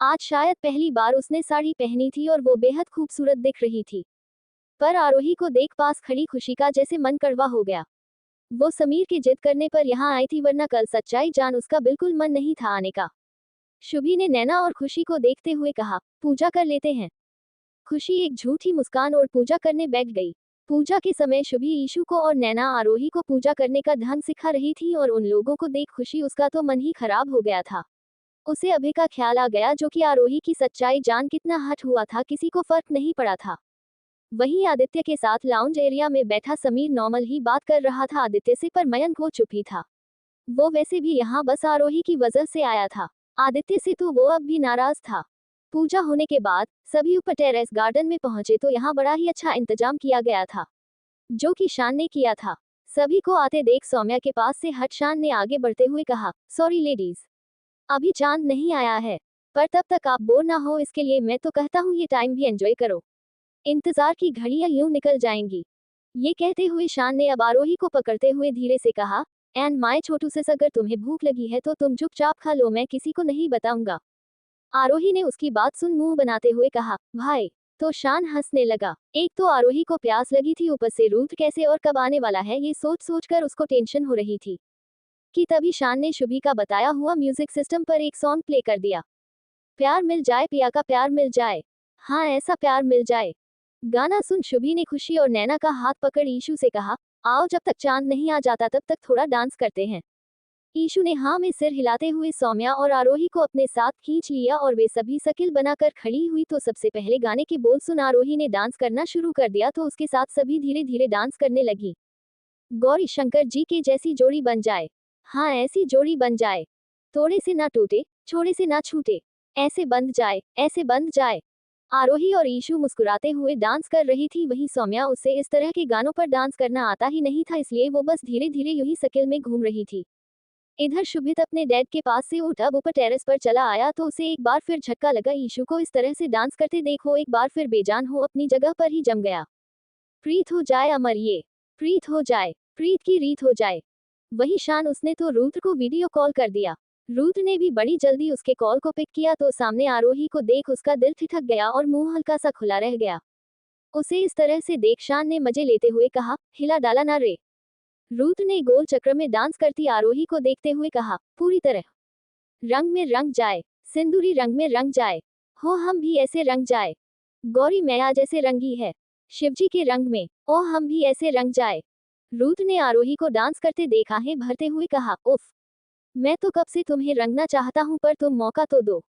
आज शायद पहली बार उसने साड़ी पहनी थी और वो बेहद खूबसूरत दिख रही थी। पर आरोही को देख पास खड़ी खुशी का जैसे मन कड़वा हो गया। वो समीर की जिद करने पर यहाँ आई थी वरना कल सच्चाई जान उसका बिल्कुल मन नहीं था आने का। शुभी ने नैना और खुशी को देखते हुए कहा, पूजा कर लेते हैं। खुशी एक झूठी मुस्कान और पूजा करने बैठ गई। पूजा के समय शुभी ईशु को और नैना आरोही को पूजा करने का ढंग सिखा रही थी और उन लोगों को देख खुशी उसका तो मन ही खराब हो गया था। उसे अभय का ख्याल आ गया जो कि आरोही की सच्चाई जान कितना हट हुआ था किसी को फर्क नहीं पड़ा था। वहीं आदित्य के साथ लाउंज एरिया में बैठा समीर नॉर्मल ही बात कर रहा था आदित्य से पर मयंक वो चुप ही था। वो वैसे भी यहाँ बस आरोही की वजह से आया था। आदित्य से तो वो अब भी नाराज था। पूजा होने के बाद सभी ऊपर टेरेस गार्डन में पहुंचे तो यहाँ बड़ा ही अच्छा इंतजाम किया गया था, जो कि शान ने किया था। सभी को आते देख सौम्या के पास से हट शान ने आगे बढ़ते हुए कहा, सॉरी लेडीज, अभी चांद नहीं आया है, पर तब तक आप बोर ना हो इसके लिए मैं तो कहता हूँ ये टाइम भी एंजॉय करो। इंतजार की घड़ियां यूं निकल जाएंगी। ये कहते हुए शान ने अब आरोही को पकड़ते हुए धीरे से कहा, एंड माय छोटू सिस अगर तुम्हें भूख लगी है तो तुम चुपचाप खा लो मैं किसी को नहीं बताऊंगा। आरोही ने उसकी बात सुन मुंह बनाते हुए कहा, भाई। तो शान हंसने लगा। एक तो आरोही को प्यास लगी थी ऊपर से रुद्र कैसे और कब आने वाला है ये सोच सोचकर उसको टेंशन हो रही थी कि तभी शान ने शुभी का बताया हुआ म्यूजिक सिस्टम पर एक सॉन्ग प्ले कर दिया। प्यार मिल जाए पिया का प्यार मिल जाए, हाँ ऐसा प्यार मिल जाए। गाना सुन शुभी ने खुशी और नैना का हाथ पकड़ ईशु से कहा, आओ जब तक चांद नहीं आ जाता तब तक थोड़ा डांस करते हैं। ईशु ने हाँ में सिर हिलाते हुए सौम्या और आरोही को अपने साथ खींच लिया और वे सभी शक्ल बनाकर खड़ी हुई तो सबसे पहले गाने के बोल सुन आरोही ने डांस करना शुरू कर दिया तो उसके साथ सभी धीरे धीरे डांस करने लगी। गौरी शंकर जी के जैसी जोड़ी बन जाए, हाँ ऐसी जोड़ी बन जाए, तोड़े से ना टूटे छोड़े से ना छूटे, ऐसे बंध जाए ऐसे बंध जाए। आरोही और ईशु मुस्कुराते हुए डांस कर रही थी वहीं सौम्या उसे इस तरह के गानों पर डांस करना आता ही नहीं था इसलिए वो बस धीरे धीरे यूं ही शक्ल में घूम रही थी। इधर शुभित अपने डैड के पास से उठ अब ऊपर टेरेस पर चला आया तो उसे एक बार फिर झटका लगा ईशु को इस तरह से डांस करते देखो एक बार फिर बेजान हो अपनी जगह पर ही जम गया। प्रीत हो जाए अमर ये, प्रीत हो जाए, प्रीत की रीत हो जाए। वही शान उसने तो रुद्र को वीडियो कॉल कर दिया। रुद्र ने भी बड़ी जल्दी उसके कॉल को पिक किया तो सामने आरोही को देख उसका दिल ठिठक गया और मुंह हल्का सा खुला रह गया। उसे इस तरह से देख शान ने मजे लेते हुए कहा, हिला डाला ना रे। रुद्र ने गोल चक्र में डांस करती आरोही को देखते हुए कहा, पूरी तरह रंग में रंग जाए, सिंदूरी रंग में रंग जाए, हो हम भी ऐसे रंग जाए। गौरी मैया जैसे रंगी है, शिवजी के रंग में, ओ हम भी ऐसे रंग जाए। रुद्र ने आरोही को डांस करते देखा है भरते हुए कहा, उफ, मैं तो कब से तुम्हें रंगना चाहता हूँ पर तुम मौका तो दो।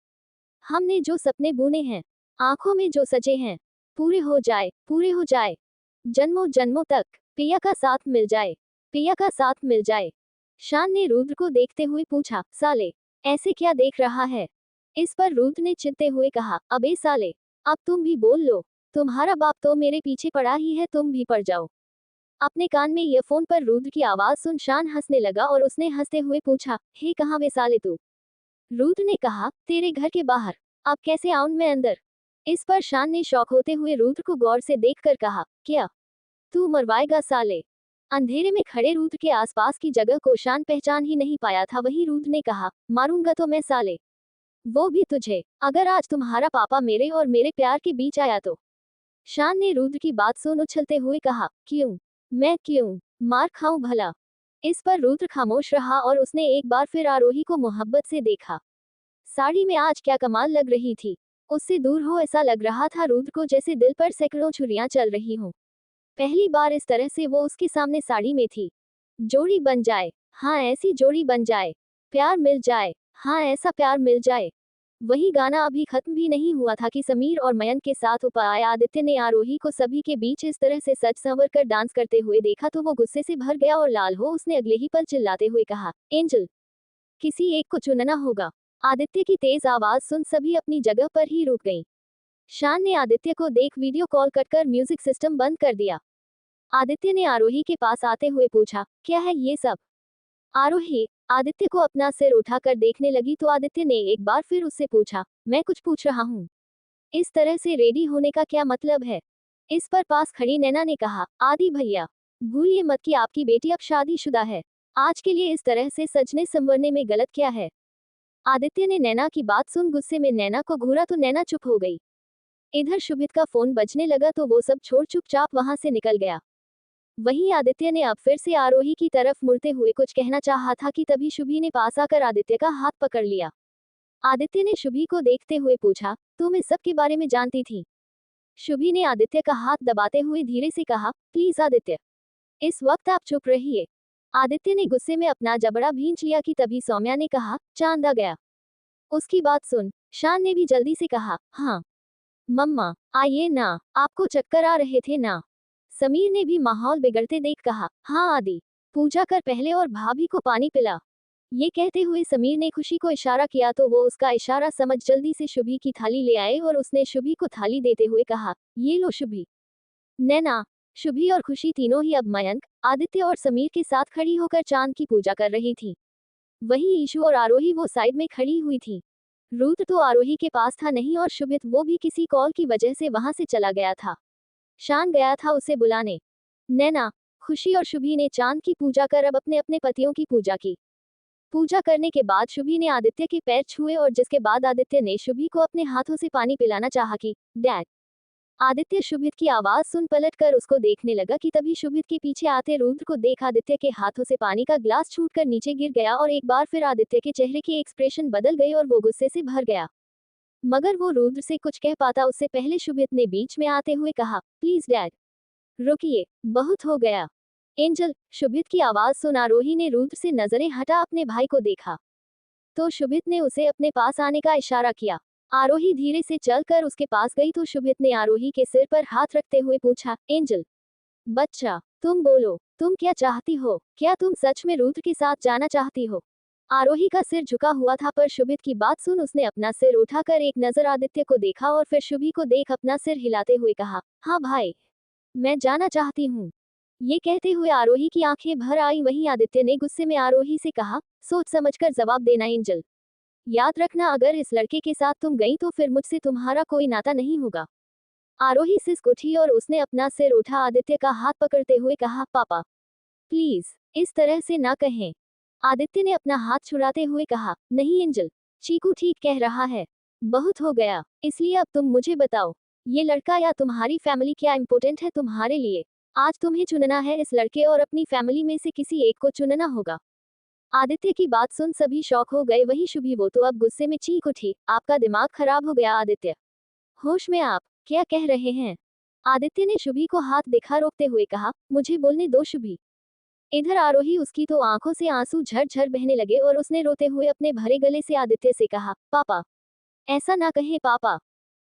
हमने जो सपने बुने हैं, आंखों में जो सजे हैं, पूरे हो जाए पूरे हो जाए, जन्मों जन्मों तक पिया का साथ मिल जाए, पिया का साथ मिल जाए। शान ने रुद्र को देखते हुए पूछा, साले ऐसे क्या देख रहा है? इस पर रुद्र ने चिढ़ते हुए कहा, अबे साले, अब तुम भी बोल लो, तुम्हारा बाप तो मेरे पीछे पड़ा ही है तुम भी पड़ जाओ। अपने कान में ईयरफोन पर रुद्र की आवाज सुन शान हंसने लगा और उसने हंसते हुए पूछा, हे कहाँ वे साले तू? रुद्र ने कहा, तेरे घर के बाहर। अब कैसे आऊं मैं अंदर? इस पर शान ने शौक होते हुए रुद्र को गौर से देखकर कहा, क्या तू मरवाएगा साले? अंधेरे में खड़े रुद्र के आसपास की जगह को शान पहचान ही नहीं पाया था वहीं रुद्र ने कहा, मारूंगा तो मैं साले, वो भी तुझे, अगर आज तुम्हारा पापा मेरे और मेरे प्यार के बीच आया तो। शान ने रुद्र की बात सुन उछलते हुए कहा, क्यों? मैं क्यों मार खाऊं भला? इस पर रुद्र खामोश रहा और उसने एक बार फिर आरोही को मोहब्बत से देखा। साड़ी में आज क्या कमाल लग रही थी। उससे दूर हो ऐसा लग रहा था रुद्र को, जैसे दिल पर सैकड़ों छुरियां चल रही हों। पहली बार इस तरह से वो उसके सामने साड़ी में थी। जोड़ी बन जाए, हाँ ऐसी जोड़ी बन जाए। प्यार मिल जाए, हाँ ऐसा प्यार मिल जाए। वही गाना अभी खत्म भी नहीं हुआ था कि समीर और मयंक के साथ ऊपर आए आदित्य ने आरोही को सभी के बीच इस तरह से सज संवर कर डांस करते हुए देखा तो वो गुस्से से भर गया और लाल हो उसने अगले ही पल चिल्लाते हुए कहा, एंजल, किसी एक को चुनना होगा। आदित्य की तेज आवाज सुन सभी अपनी जगह पर ही रुक गईं। शान ने आदित्य को देख वीडियो कॉल कट कर म्यूजिक सिस्टम बंद कर दिया। आदित्य ने आरोही के पास आते हुए पूछा, क्या है ये सब? आरोही आदित्य को अपना सिर उठाकर देखने लगी तो आदित्य ने एक बार फिर उससे पूछा, मैं कुछ पूछ रहा हूँ। इस तरह से रेडी होने का क्या मतलब है? इस पर पास खड़ी नैना ने कहा, आदि भैया, भूलिए मत कि आपकी बेटी अब शादीशुदा है। आज के लिए इस तरह से सजने संवरने में गलत क्या है? आदित्य ने नैना की बात सुन गुस्से में नैना को घूरा तो नैना चुप हो गई। इधर शुभित का फोन बजने लगा तो वो सब छोड़ चुपचाप वहां से निकल गया। वहीं आदित्य ने अब फिर से आरोही की तरफ मुड़ते हुए कुछ कहना चाहा था कि तभी शुभी ने पास आकर आदित्य का हाथ पकड़ लिया। आदित्य ने शुभी को देखते हुए पूछा, तुम इस सब के बारे में जानती थी? शुभी ने आदित्य का हाथ दबाते हुए धीरे से कहा, प्लीज आदित्य, इस वक्त आप चुप रहिए। आदित्य ने गुस्से में अपना जबड़ा भींच लिया कि तभी सौम्या ने कहा, चांद आ गया। उसकी बात सुन शान ने भी जल्दी से कहा, हाँ मम्मा आइए ना, आपको चक्कर आ रहे थे ना? समीर ने भी माहौल बिगड़ते देख कहा, हाँ आदि, पूजा कर पहले और भाभी को पानी पिला। ये कहते हुए समीर ने खुशी को इशारा किया तो वो उसका इशारा समझ जल्दी से शुभी की थाली ले आए और उसने शुभी को थाली देते हुए कहा, ये लो शुभी। नैना, शुभी और खुशी तीनों ही अब मयंक, आदित्य और समीर के साथ खड़ी होकर चांद की पूजा कर रही थी। वहीं ईशु और आरोही वो साइड में खड़ी हुई थी। रुद्र तो आरोही के पास था नहीं और शुभित वो भी किसी कॉल की वजह से वहां से चला गया था। शान गया था उसे बुलाने। नैना, खुशी और शुभी ने चांद की पूजा कर अब अपने अपने पतियों की पूजा की। पूजा करने के बाद शुभी ने आदित्य के पैर छुए और जिसके बाद आदित्य ने शुभी को अपने हाथों से पानी पिलाना चाहा कि डैड। आदित्य शुभित की आवाज सुन पलट कर उसको देखने लगा कि तभी शुभित के पीछे आते रुद्र को देख आदित्य के हाथों से पानी का ग्लास छूटकर नीचे गिर गया और एक बार फिर आदित्य के चेहरे की एक्सप्रेशन बदल गई और वो गुस्से से भर गया। मगर वो रुद्र से कुछ कह पाता उससे पहले शुभित ने बीच में आते हुए कहा, प्लीज डैड, रुकिए, बहुत हो गया। एंजल, शुभित की आवाज सुन आरोही ने रुद्र से नजरें हटा अपने भाई को देखा तो शुभित ने उसे अपने पास आने का इशारा किया। आरोही धीरे से चलकर उसके पास गई तो शुभित ने आरोही के सिर पर हाथ रखते हुए पूछा, एंजल बच्चा, तुम बोलो, तुम क्या चाहती हो? क्या तुम सच में रुद्र के साथ जाना चाहती हो? आरोही का सिर झुका हुआ था पर शुभित की बात सुन उसने अपना सिर उठाकर एक नजर आदित्य को देखा और फिर शुभी को देख अपना सिर हिलाते हुए कहा, हाँ भाई, मैं जाना चाहती हूँ। ये कहते हुए आरोही की आंखें भर आई। वहीं आदित्य ने गुस्से में आरोही से कहा, सोच समझकर जवाब देना एंजल। याद रखना अगर इस लड़के के साथ तुम गई तो फिर मुझसे तुम्हारा कोई नाता नहीं होगा। आरोही सिसक उठी और उसने अपना सिर उठा आदित्य का हाथ पकड़ते हुए कहा, पापा प्लीज इस तरह से ना कहें। आदित्य ने अपना हाथ छुड़ाते हुए कहा, नहीं एंजल, चीकू ठीक कह रहा है, बहुत हो गया। इसलिए अब तुम मुझे बताओ, ये लड़का या तुम्हारी फैमिली क्या इम्पोर्टेंट है तुम्हारे लिए? आज तुम्हें चुनना है इस लड़के और अपनी फैमिली में से किसी एक को चुनना होगा। आदित्य की बात सुन सभी शॉक हो गए। वही शुभी वो तो अब गुस्से में चीख उठी, आपका दिमाग खराब हो गया आदित्य, होश में आप क्या कह रहे हैं? आदित्य ने शुभी को हाथ दिखा रोकते हुए कहा, मुझे बोलने दो शुभी। इधर आरोही उसकी तो आंखों से आंसू झरझर बहने लगे और उसने रोते हुए अपने भरे गले से आदित्य से कहा, पापा ऐसा ना कहे पापा।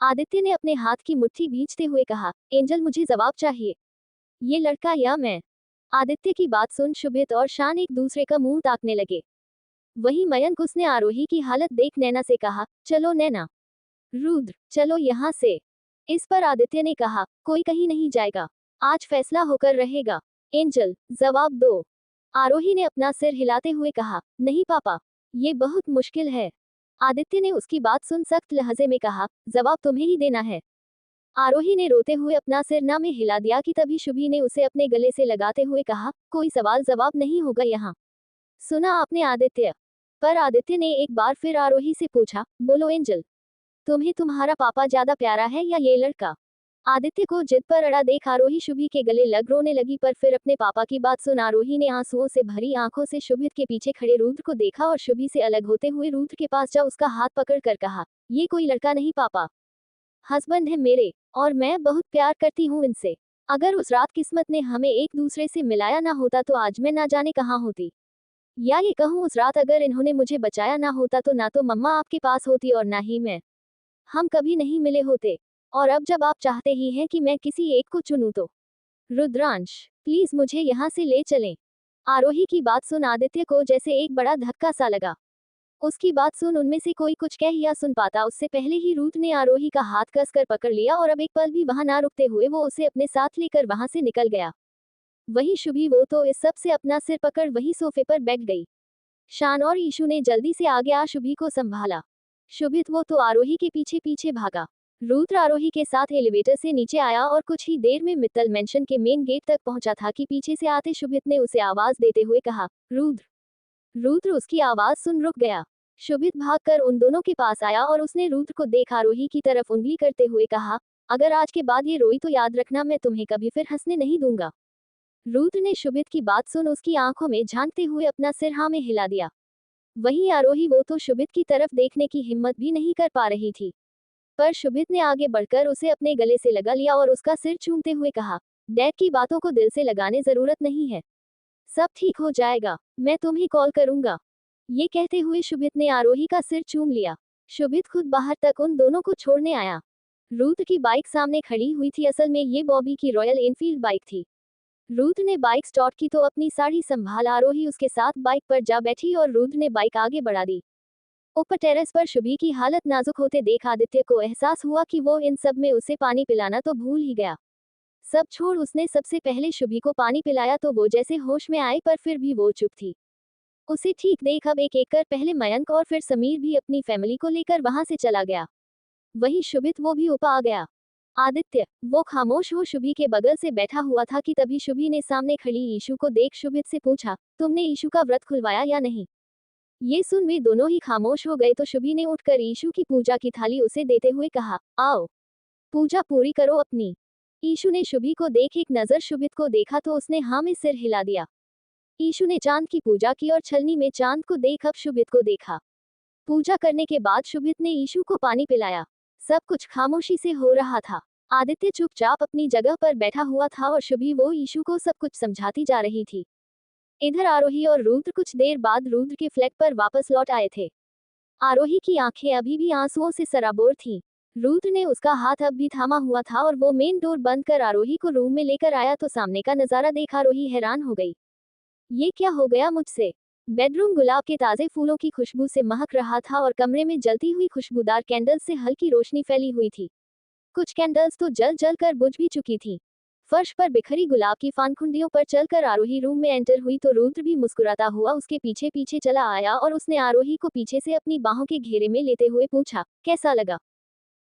आदित्य ने अपने हाथ की मुट्ठी भींचते हुए कहा, एंजल मुझे जवाब चाहिए, ये लड़का या मैं? आदित्य की बात सुन शुभित और शान एक दूसरे का मुंह ताकने लगे। वहीं मयंक उसने आरोही की हालत देख नैना से कहा, चलो नैना। रुद्र, चलो यहाँ से। इस पर आदित्य ने कहा, कोई कहीं नहीं जाएगा, आज फैसला होकर रहेगा। एंजल, जवाब दो। आरोही ने अपना सिर हिलाते हुए कहा, नहीं पापा, ये बहुत मुश्किल है। आदित्य ने उसकी बात सुन सख्त लहजे में कहा, जवाब तुम्हें ही देना है। आरोही ने रोते हुए अपना सिर ना में हिला दिया कि तभी शुभी ने उसे अपने गले से लगाते हुए कहा, कोई सवाल जवाब नहीं होगा यहाँ। सुना आपने आदित्य? पर आदित्य ने एक बार फिर आरोही से पूछा, बोलो एंजल, तुम्हें तुम्हारा पापा ज्यादा प्यारा है या ये लड़का? आदित्य को जिद पर अड़ा देख आरोही शुभी के गले लग रोने लगी, पर फिर अपने पापा की बात सुन आरोही ने आंसुओं से भरी आंखों से शुभित के पीछे खड़े रुद्र को देखा और शुभी से अलग होते हुए रुद्र के पास जा उसका हाथ पकड़ कर कहा, ये कोई लड़का नहीं पापा, हस्बैंड है मेरे, और मैं बहुत प्यार करती हूँ इनसे। अगर उस रात किस्मत ने हमें एक दूसरे से मिलाया ना होता तो आज मैं ना जाने कहाँ होती, या ये कहूँ उस रात अगर इन्होंने मुझे बचाया ना होता तो ना तो मम्मा आपके पास होती और ना ही मैं, हम कभी नहीं मिले होते। और अब जब आप चाहते ही हैं कि मैं किसी एक को चुनूं तो रुद्रांश, प्लीज मुझे यहाँ से ले चलें। आरोही की बात सुन आदित्य को जैसे एक बड़ा धक्का सा लगा। उसकी बात सुन उनमें से कोई कुछ कह या सुन पाता उससे पहले ही रूथ ने आरोही का हाथ कसकर पकड़ लिया और अब एक पल भी वहां ना रुकते हुए वो उसे अपने साथ लेकर वहां से निकल गया। वहीं शुभी वो तो इस सब से अपना सिर पकड़ वही सोफे पर बैठ गई। शान और ईशु ने जल्दी से आगे आ शुभी को संभाला। शुभित वो तो आरोही के पीछे पीछे भागा। रुद्र आरोही के साथ एलिवेटर से नीचे आया और कुछ ही देर में मित्तल मेंशन के मेन गेट तक पहुंचा था कि पीछे से आते शुभित ने उसे आवाज देते हुए कहा, रुद्र। रुद्र उसकी आवाज सुन रुक गया। शुभित भागकर उन दोनों के पास आया और उसने रुद्र को देख आरोही की तरफ उंगली करते हुए कहा, अगर आज के बाद ये रोई तो याद रखना मैं तुम्हें कभी फिर हंसने नहीं दूंगा। रुद्र ने शुभित की बात सुन उसकी आंखों में झांकते हुए अपना सिर हाँ में हिला दिया। वहीं आरोही वो तो शुभित की तरफ देखने की हिम्मत भी नहीं कर पा रही थी, पर शुभित ने आगे बढ़कर उसे अपने गले से लगा लिया और उसका सिर चूमते हुए कहा, डैड की बातों को दिल से लगाने जरूरत नहीं है, सब ठीक हो जाएगा, मैं तुम्हें कॉल करूंगा। ये कहते हुए शुभित ने आरोही का सिर चूम लिया। शुभित खुद बाहर तक उन दोनों को छोड़ने आया। रुद्र की बाइक सामने खड़ी हुई थी, असल में ये बॉबी की रॉयल एनफील्ड बाइक थी। रुद्र ने बाइक स्टार्ट की तो अपनी साड़ी संभाल आरोही उसके साथ बाइक पर जा बैठी और रुद्र ने बाइक आगे बढ़ा दी। ऊपर टेरेस पर शुभी की हालत नाजुक होते देख आदित्य को एहसास हुआ कि वो इन सब में उसे पानी पिलाना तो भूल ही गया। सब छोड़ उसने सबसे पहले शुभी को पानी पिलाया तो वो जैसे होश में आए, पर फिर भी वो चुप थी। उसे ठीक देख अब एक एक कर पहले मयंक और फिर समीर भी अपनी फैमिली को लेकर वहां से चला गया। वही शुभित वो भी ऊपर आ गया। आदित्य, वो खामोश हो शुभी के बगल से बैठा हुआ था कि तभी शुभी ने सामने खड़ी ईशु को देख शुभित से पूछा, तुमने ईशु का व्रत खुलवाया या नहीं? ये सुन वे दोनों ही खामोश हो गए तो शुभी ने उठकर ईशु की पूजा की थाली उसे देते हुए कहा, आओ पूजा पूरी करो अपनी। ईशु ने शुभी को देख एक नजर शुभित को देखा तो उसने हाँ में सिर हिला दिया। ईशु ने चांद की पूजा की और छलनी में चांद को देख अब शुभित को देखा। पूजा करने के बाद शुभित ने ईशु को पानी पिलाया। सब कुछ खामोशी से हो रहा था। आदित्य चुपचाप अपनी जगह पर बैठा हुआ था और शुभी वो ईशु को सब कुछ समझाती जा रही थी। इधर आरोही और रुद्र कुछ देर बाद रुद्र के फ्लैट पर वापस लौट आए थे। आरोही की आंखें अभी भी आंसुओं से सराबोर थीं। रुद्र ने उसका हाथ अब भी थामा हुआ था और वो मेन डोर बंद कर आरोही को रूम में लेकर आया तो सामने का नजारा देख आरोही हैरान हो गई। ये क्या हो गया मुझसे? बेडरूम गुलाब के ताजे फूलों की खुशबू से महक रहा था और कमरे में जलती हुई खुशबूदार कैंडल्स से हल्की रोशनी फैली हुई थी। कुछ कैंडल्स तो जल जल कर बुझ भी चुकी थी। फर्श पर बिखरी गुलाब की फानखुंडियों पर चलकर आरोही रूम में एंटर हुई तो रुद्र भी मुस्कुराता हुआ उसके पीछे पीछे चला आया और उसने आरोही को पीछे से अपनी बाहों के घेरे में लेते हुए पूछा, कैसा लगा?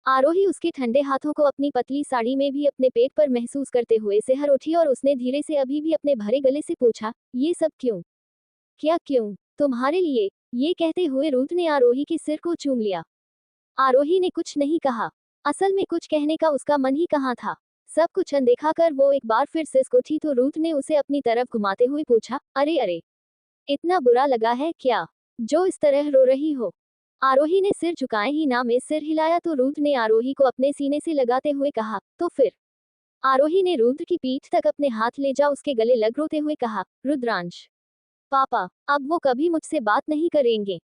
आरोही उसके ठंडे हाथों को अपनी पतली साड़ी में भी अपने पेट पर महसूस करते हुए सिहर उठी और उसने धीरे से अभी भी अपने भरे गले से पूछा, ये सब क्यों? क्या क्यों? तुम्हारे लिए। ये कहते हुए रुद्र ने आरोही के सिर को चूम लिया। आरोही ने कुछ नहीं कहा। असल में कुछ कहने का उसका मन ही कहाँ था। सब कुछ अनदेखा कर वो एक बार फिर सिसक उठी तो रुद्र ने उसे अपनी तरफ घुमाते हुए पूछा, अरे अरे, इतना बुरा लगा है क्या, जो इस तरह रो रही हो? आरोही ने सिर झुकाए ही ना में सिर हिलाया तो रुद्र ने आरोही को अपने सीने से लगाते हुए कहा, तो फिर? आरोही ने रुद्र की पीठ तक अपने हाथ ले जा उसके गले लग रोते हुए कहा, रुद्रांश पापा, अब वो कभी मुझसे बात नहीं करेंगे।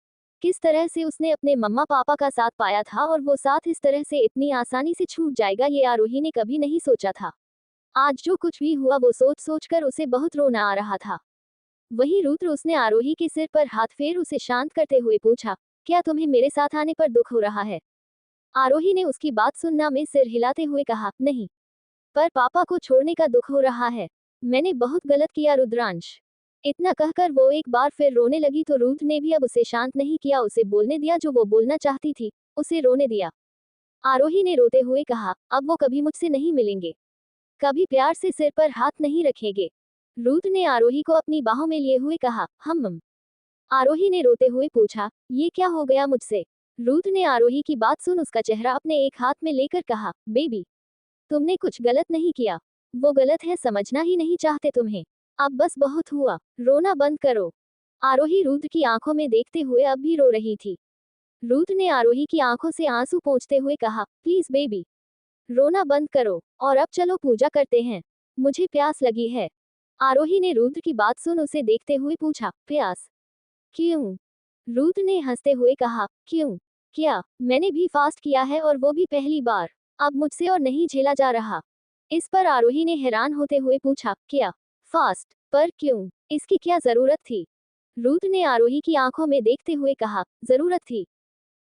किस तरह से उसने अपने मम्मा पापा का साथ पाया था और वो साथ इस तरह से इतनी आसानी से छूट जाएगा ये आरोही ने कभी नहीं सोचा था। आज जो कुछ भी हुआ वो सोच सोच कर उसे बहुत रोना आ रहा था। वहीं रुद्र उसने आरोही के सिर पर हाथ फेर उसे शांत करते हुए पूछा, क्या तुम्हें मेरे साथ आने पर दुख हो रहा है? आरोही ने उसकी बात सुनना में सिर हिलाते हुए कहा, नहीं, पर पापा को छोड़ने का दुख हो रहा है। मैंने बहुत गलत किया रुद्रांश। इतना कहकर वो एक बार फिर रोने लगी तो रुद्र ने भी अब उसे शांत नहीं किया, उसे बोलने दिया जो वो बोलना चाहती थी, उसे रोने दिया। आरोही ने रोते हुए कहा, अब वो कभी मुझसे नहीं मिलेंगे, कभी प्यार से सिर पर हाथ नहीं रखेंगे। रुद्र ने आरोही को अपनी बाहों में लिए हुए कहा, हम। आरोही ने रोते हुए पूछा, ये क्या हो गया मुझसे? रुद्र ने आरोही की बात सुन उसका चेहरा अपने एक हाथ में लेकर कहा, बेबी, तुमने कुछ गलत नहीं किया। वो गलत है, समझना ही नहीं चाहते तुम्हें। अब बस बहुत हुआ, रोना बंद करो। आरोही रुद्र की आंखों में देखते हुए अब भी रो रही थी। रुद्र ने आरोही की आंखों से आंसू पोंछते हुए कहा, प्लीज बेबी, रोना बंद करो और अब चलो पूजा करते हैं, मुझे प्यास लगी है। आरोही ने रुद्र की बात सुन उसे देखते हुए पूछा, प्यास? क्यों? रुद्र ने हंसते हुए कहा, क्यों? क्या, मैंने भी फास्ट किया है और वो भी पहली बार। अब मुझसे और नहीं झेला जा रहा। इस पर आरोही ने हैरान होते हुए पूछा, क्या फास्ट? पर क्यों? इसकी क्या जरूरत थी? रुद्र ने आरोही की आंखों में देखते हुए कहा, जरूरत थी?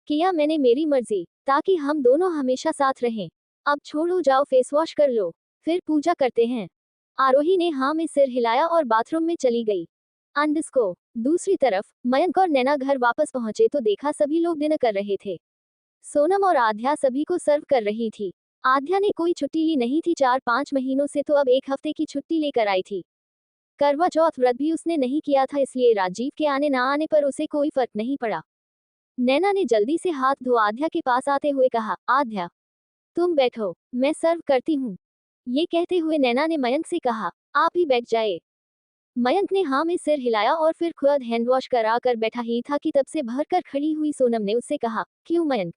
किया मैंने मेरी मर्जी, ताकि हम दोनों हमेशा साथ रहें। अब छोड़ो, जाओ फेस वॉश कर लो, फिर पूजा करते हैं। आरोही ने हाँ में सिर हिलाया और बाथरूम में चली गई। अंडस्को दूसरी तरफ मयंक और नैना घर वापस पहुंचे तो देखा सभी लोग डिनर कर रहे थे। सोनम और आध्या सभी को सर्व कर रही थी। आध्या ने कोई छुट्टी ली नहीं थी 4-5 महीनों से, तो अब 1 हफ्ते की छुट्टी लेकर आई थी। करवा चौथ व्रत भी उसने नहीं किया था, इसलिए राजीव के आने ना आने पर उसे कोई फर्क नहीं पड़ा। नैना ने जल्दी से हाथ धो आध्या के पास आते हुए कहा, आध्या तुम बैठो, मैं सर्व करती हूँ। ये कहते हुए नैना ने मयंक से कहा, आप ही बैठ जाए। मयंक ने हाँ में सिर हिलाया और फिर खुद हैंड वॉश करा कर बैठा ही था कि तब से भरकर खड़ी हुई सोनम ने उससे कहा, क्यों मयंक,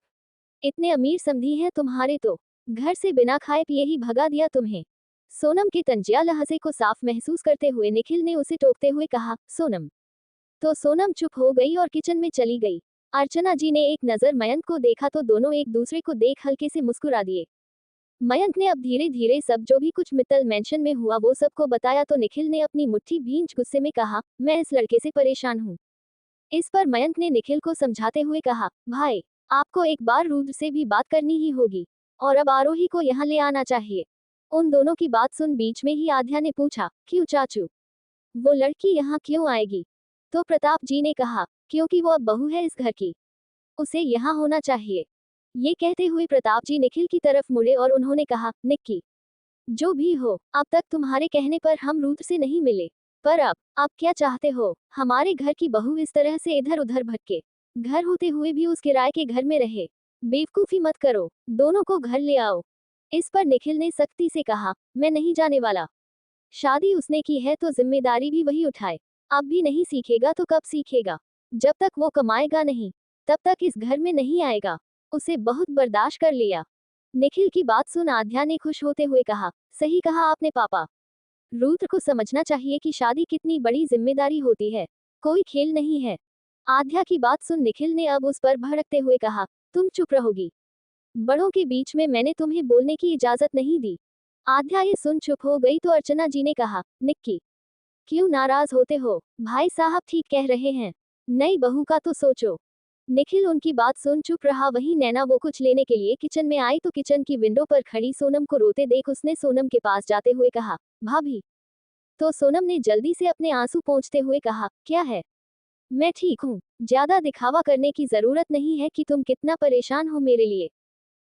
इतने अमीर समधी हैं तुम्हारे तो घर से बिना खाए पिए ही भगा दिया तुम्हें। सोनम के तंजिया लहजे को साफ महसूस करते हुए निखिल ने उसे टोकते हुए कहा, सोनम। तो सोनम चुप हो गई और किचन में चली गई। अर्चना जी ने एक नजर मयंक को देखा तो दोनों एक दूसरे को देख हल्के से मुस्कुरा दिए। मयंक ने अब धीरे धीरे सब जो भी कुछ मित्तल मेंशन में हुआ वो सबको बताया तो निखिल ने अपनी मुट्ठी भींच गुस्से में कहा, मैं इस लड़के से परेशान हूँ। इस पर मयंक ने निखिल को समझाते हुए कहा, भाई आपको एक बार रुद्र से भी बात करनी ही होगी और अब आरोही को यहाँ ले आना चाहिए। उन दोनों की बात सुन बीच में ही आध्या ने पूछा, क्यों चाचू, वो लड़की यहाँ क्यों आएगी? तो प्रताप जी ने कहा, क्योंकि वो अब बहू है इस घर की, उसे यहाँ होना चाहिए। ये कहते हुए प्रताप जी निखिल की तरफ मुड़े और उन्होंने कहा, निक्की, जो भी हो, अब तक तुम्हारे कहने पर हम रुद्र से नहीं मिले, पर अब आप क्या चाहते हो? हमारे घर की बहू इस तरह से इधर उधर भटके, घर होते हुए भी उस किराए के घर में रहे। बेवकूफी मत करो, दोनों को घर ले आओ। इस पर निखिल ने सख्ती से कहा, मैं नहीं जाने वाला। शादी उसने की है तो जिम्मेदारी भी वही उठाए। अब भी नहीं सीखेगा तो कब सीखेगा? जब तक वो कमाएगा नहीं, तब तक इस घर में नहीं आएगा। उसे बहुत बर्दाश्त कर लिया। निखिल की बात सुन आध्या ने खुश होते हुए कहा, सही कहा आपने पापा। रुद्र को समझना चाहिए कि शादी कितनी बड़ी जिम्मेदारी होती है, कोई खेल नहीं है। आध्या की बात सुन निखिल ने अब उस पर भड़कते हुए कहा, तुम चुप रहोगी? बड़ों के बीच में मैंने तुम्हें बोलने की इजाजत नहीं दी। आध्या ये सुन चुप हो गई तो अर्चना जी ने कहा, निक्की, क्यों नाराज होते हो? भाई साहब ठीक कह रहे हैं, नई बहू का तो सोचो। निखिल उनकी बात सुन चुप रहा। वहीं नैना वो कुछ लेने के लिए किचन में आई तो किचन की विंडो पर खड़ी सोनम को रोते देख उसने सोनम के पास जाते हुए कहा, भाभी। तो सोनम ने जल्दी से अपने आंसू पोंछते हुए कहा, क्या है? मैं ठीक हूँ, ज्यादा दिखावा करने की जरूरत नहीं है कि तुम कितना परेशान हो मेरे लिए।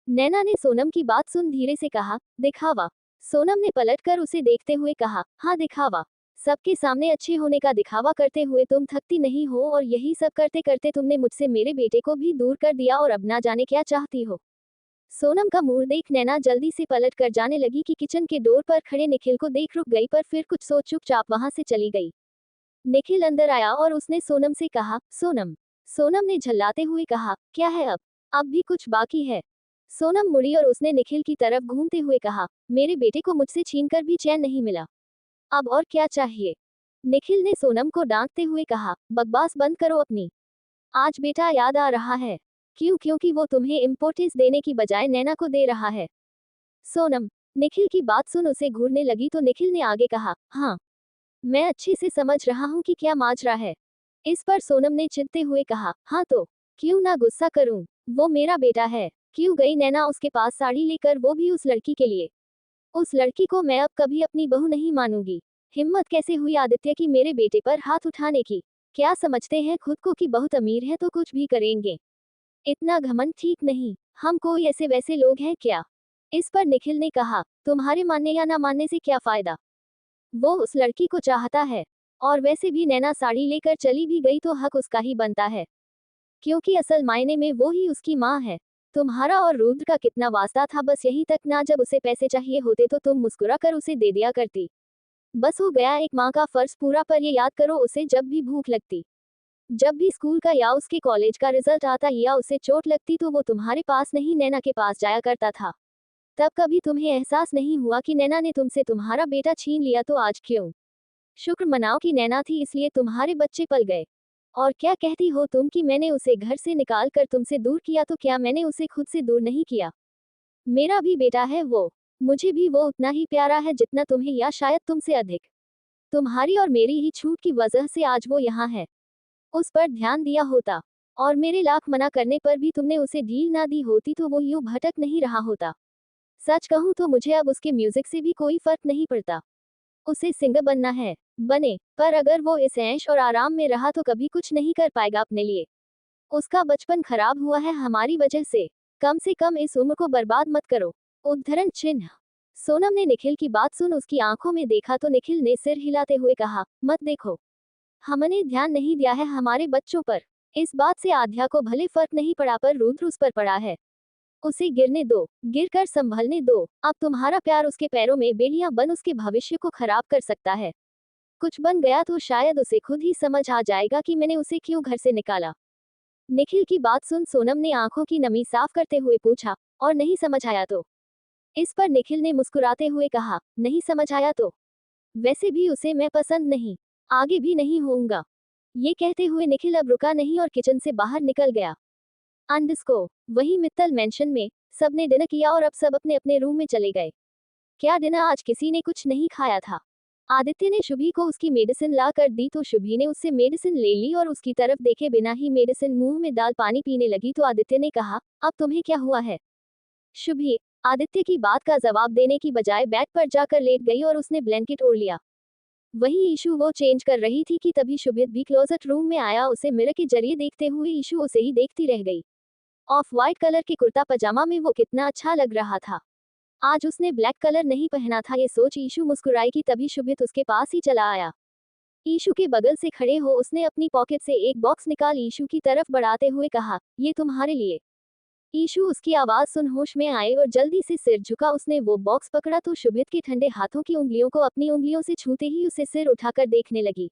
नैना ने सोनम की बात सुन धीरे से कहा, दिखावा? सोनम ने पलटकर उसे देखते हुए कहा, हाँ दिखावा। सबके सामने अच्छे होने का दिखावा करते हुए तुम थकती नहीं हो और यही सब करते करते तुमने मुझसे मेरे बेटे को भी दूर कर दिया और अब ना जाने क्या चाहती हो। सोनम का मुंह देख नैना जल्दी से पलट कर जाने लगी कि किचन के डोर पर खड़े निखिल को देख रुक गई, पर फिर कुछ सोच चुपचाप वहां से चली गई। निखिल अंदर आया और उसने सोनम से कहा, सोनम। सोनम ने झल्लाते हुए कहा, क्या है अब भी कुछ बाकी है? सोनम मुड़ी और उसने निखिल की तरफ घूमते हुए कहा, मेरे बेटे को मुझसे छीनकर भी चैन नहीं मिला, अब और क्या चाहिए? निखिल ने सोनम को डांटते हुए कहा, बकवास बंद करो अपनी। आज बेटा याद आ रहा है, क्यों? क्योंकि वो तुम्हें इम्पोर्टेंस देने की बजाय नैना को दे रहा है। सोनम। निखिल की बात सुन उसे घूरने लगी तो निखिल ने आगे कहा, हाँ, मैं अच्छे से समझ रहा हूँ कि क्या माजरा है। इस पर सोनम ने चिढ़ते हुए कहा, हाँ तो क्यों ना गुस्सा करूं, वो मेरा बेटा है। क्यों गई नैना उसके पास साड़ी लेकर, वो भी उस लड़की के लिए? उस लड़की को मैं अब कभी अपनी बहू नहीं मानूंगी। हिम्मत कैसे हुई आदित्य की मेरे बेटे पर हाथ उठाने की? क्या समझते हैं खुद को कि बहुत अमीर है तो कुछ भी करेंगे? इतना घमंड ठीक नहीं। हम कोई ऐसे वैसे लोग हैं क्या? इस पर निखिल ने कहा, तुम्हारे मानने या ना मानने से क्या फायदा? वो उस लड़की को चाहता है, और वैसे भी नैना साड़ी लेकर चली भी गई तो हक उसका ही बनता है, क्योंकि असल मायने में वो ही उसकी माँ है। तुम्हारा और रुद्र का कितना वास्ता था, बस यहीं तक ना, जब उसे पैसे चाहिए होते तो तुम मुस्कुरा कर उसे दे दिया करती। बस हो गया एक माँ का फर्ज पूरा, पर ये याद करो उसे जब भी भूख लगती, जब भी स्कूल का या उसके कॉलेज का रिजल्ट आता या उसे चोट लगती, तो वो तुम्हारे पास नहीं नैना के पास जाया करता था। तब कभी तुम्हें एहसास नहीं हुआ कि नैना ने तुमसे तुम्हारा बेटा छीन लिया, तो आज क्यों शुक्र मनाओ कि नैना थी इसलिए तुम्हारे बच्चे पल गए। और क्या कहती हो तुम कि मैंने उसे घर से निकाल कर तुमसे दूर किया, तो क्या मैंने उसे खुद से दूर नहीं किया? मेरा भी बेटा है वो, मुझे भी वो उतना ही प्यारा है जितना तुम्हें, या शायद तुमसे अधिक। तुम्हारी और मेरी ही छूट की वजह से आज वो यहाँ है। उस पर ध्यान दिया होता और मेरे लाख मना करने पर भी तुमने उसे ढील ना दी होती, तो वो यूं भटक नहीं रहा होता। सच कहूँ तो मुझे अब उसके म्यूजिक से भी कोई फर्क नहीं पड़ता। उसे सिंगर बनना है, बने, पर अगर वो इस ऐश और आराम में रहा तो कभी कुछ नहीं कर पाएगा अपने लिए। उसका बचपन खराब हुआ है हमारी वजह से कम इस उम्र को बर्बाद मत करो। उद्धरण चिन्ह। सोनम ने निखिल की बात सुन उसकी आंखों में देखा तो निखिल ने सिर हिलाते हुए कहा, मत देखो, हमने ध्यान नहीं दिया है हमारे बच्चों पर। इस बात से आध्या को भले फर्क नहीं पड़ा, पर रुद्र उस पर पड़ा है। उसे गिरने दो, गिरकर संभलने दो। अब तुम्हारा प्यार उसके पैरों में बेड़ियां बन उसके भविष्य को खराब कर सकता है। कुछ बन गया तो शायद उसे खुद ही समझ आ जाएगा कि मैंने उसे क्यों घर से निकाला। निखिल की बात सुन सोनम ने आंखों की नमी साफ करते हुए पूछा, और नहीं समझ आया तो? इस पर निखिल ने मुस्कुराते हुए कहा, नहीं समझ आया तो वैसे भी उसे मैं पसंद नहीं, आगे भी नहीं होऊंगा। ये कहते हुए निखिल अब रुका नहीं और किचन से बाहर निकल गया। अंडस्को वही मित्तल मेंशन में सबने डिनर किया और अब सब अपने अपने रूम में चले गए। क्या डिनर? आज किसी ने कुछ नहीं खाया था। आदित्य ने शुभी को उसकी मेडिसिन ला कर दी तो शुभी ने उससे मेडिसिन ले ली और उसकी तरफ देखे बिना ही मेडिसिन मुंह में डाल पानी पीने लगी, तो आदित्य ने कहा, अब तुम्हें क्या हुआ है? शुभी आदित्य की बात का जवाब देने की बजाय बेड पर जाकर लेट गई और उसने ब्लैंकेट ओढ़ लिया। वही ईशू वो चेंज कर रही थी कि तभी शुभित भी क्लोजेट रूम में आया। उसे मिरर के जरिए देखते हुए ईशू उसे ही देखती रह गई। ऑफ वाइट कलर के कुर्ता पजामा में वो कितना अच्छा लग रहा था। आज उसने ब्लैक कलर नहीं पहना था, ये सोच ईशू मुस्कुराई कि तभी शुभित उसके पास ही चला आया। ईशू के बगल से खड़े हो उसने अपनी पॉकेट से एक बॉक्स निकाल ईशू की तरफ बढ़ाते हुए कहा, ये तुम्हारे लिए। ईशू उसकी आवाज सुन होश में आए और जल्दी से सिर झुका। उसने वो बॉक्स पकड़ा तो शुभित के ठंडे हाथों की उंगलियों को अपनी उंगलियों से छूते ही उसे सिर उठाकर देखने लगी।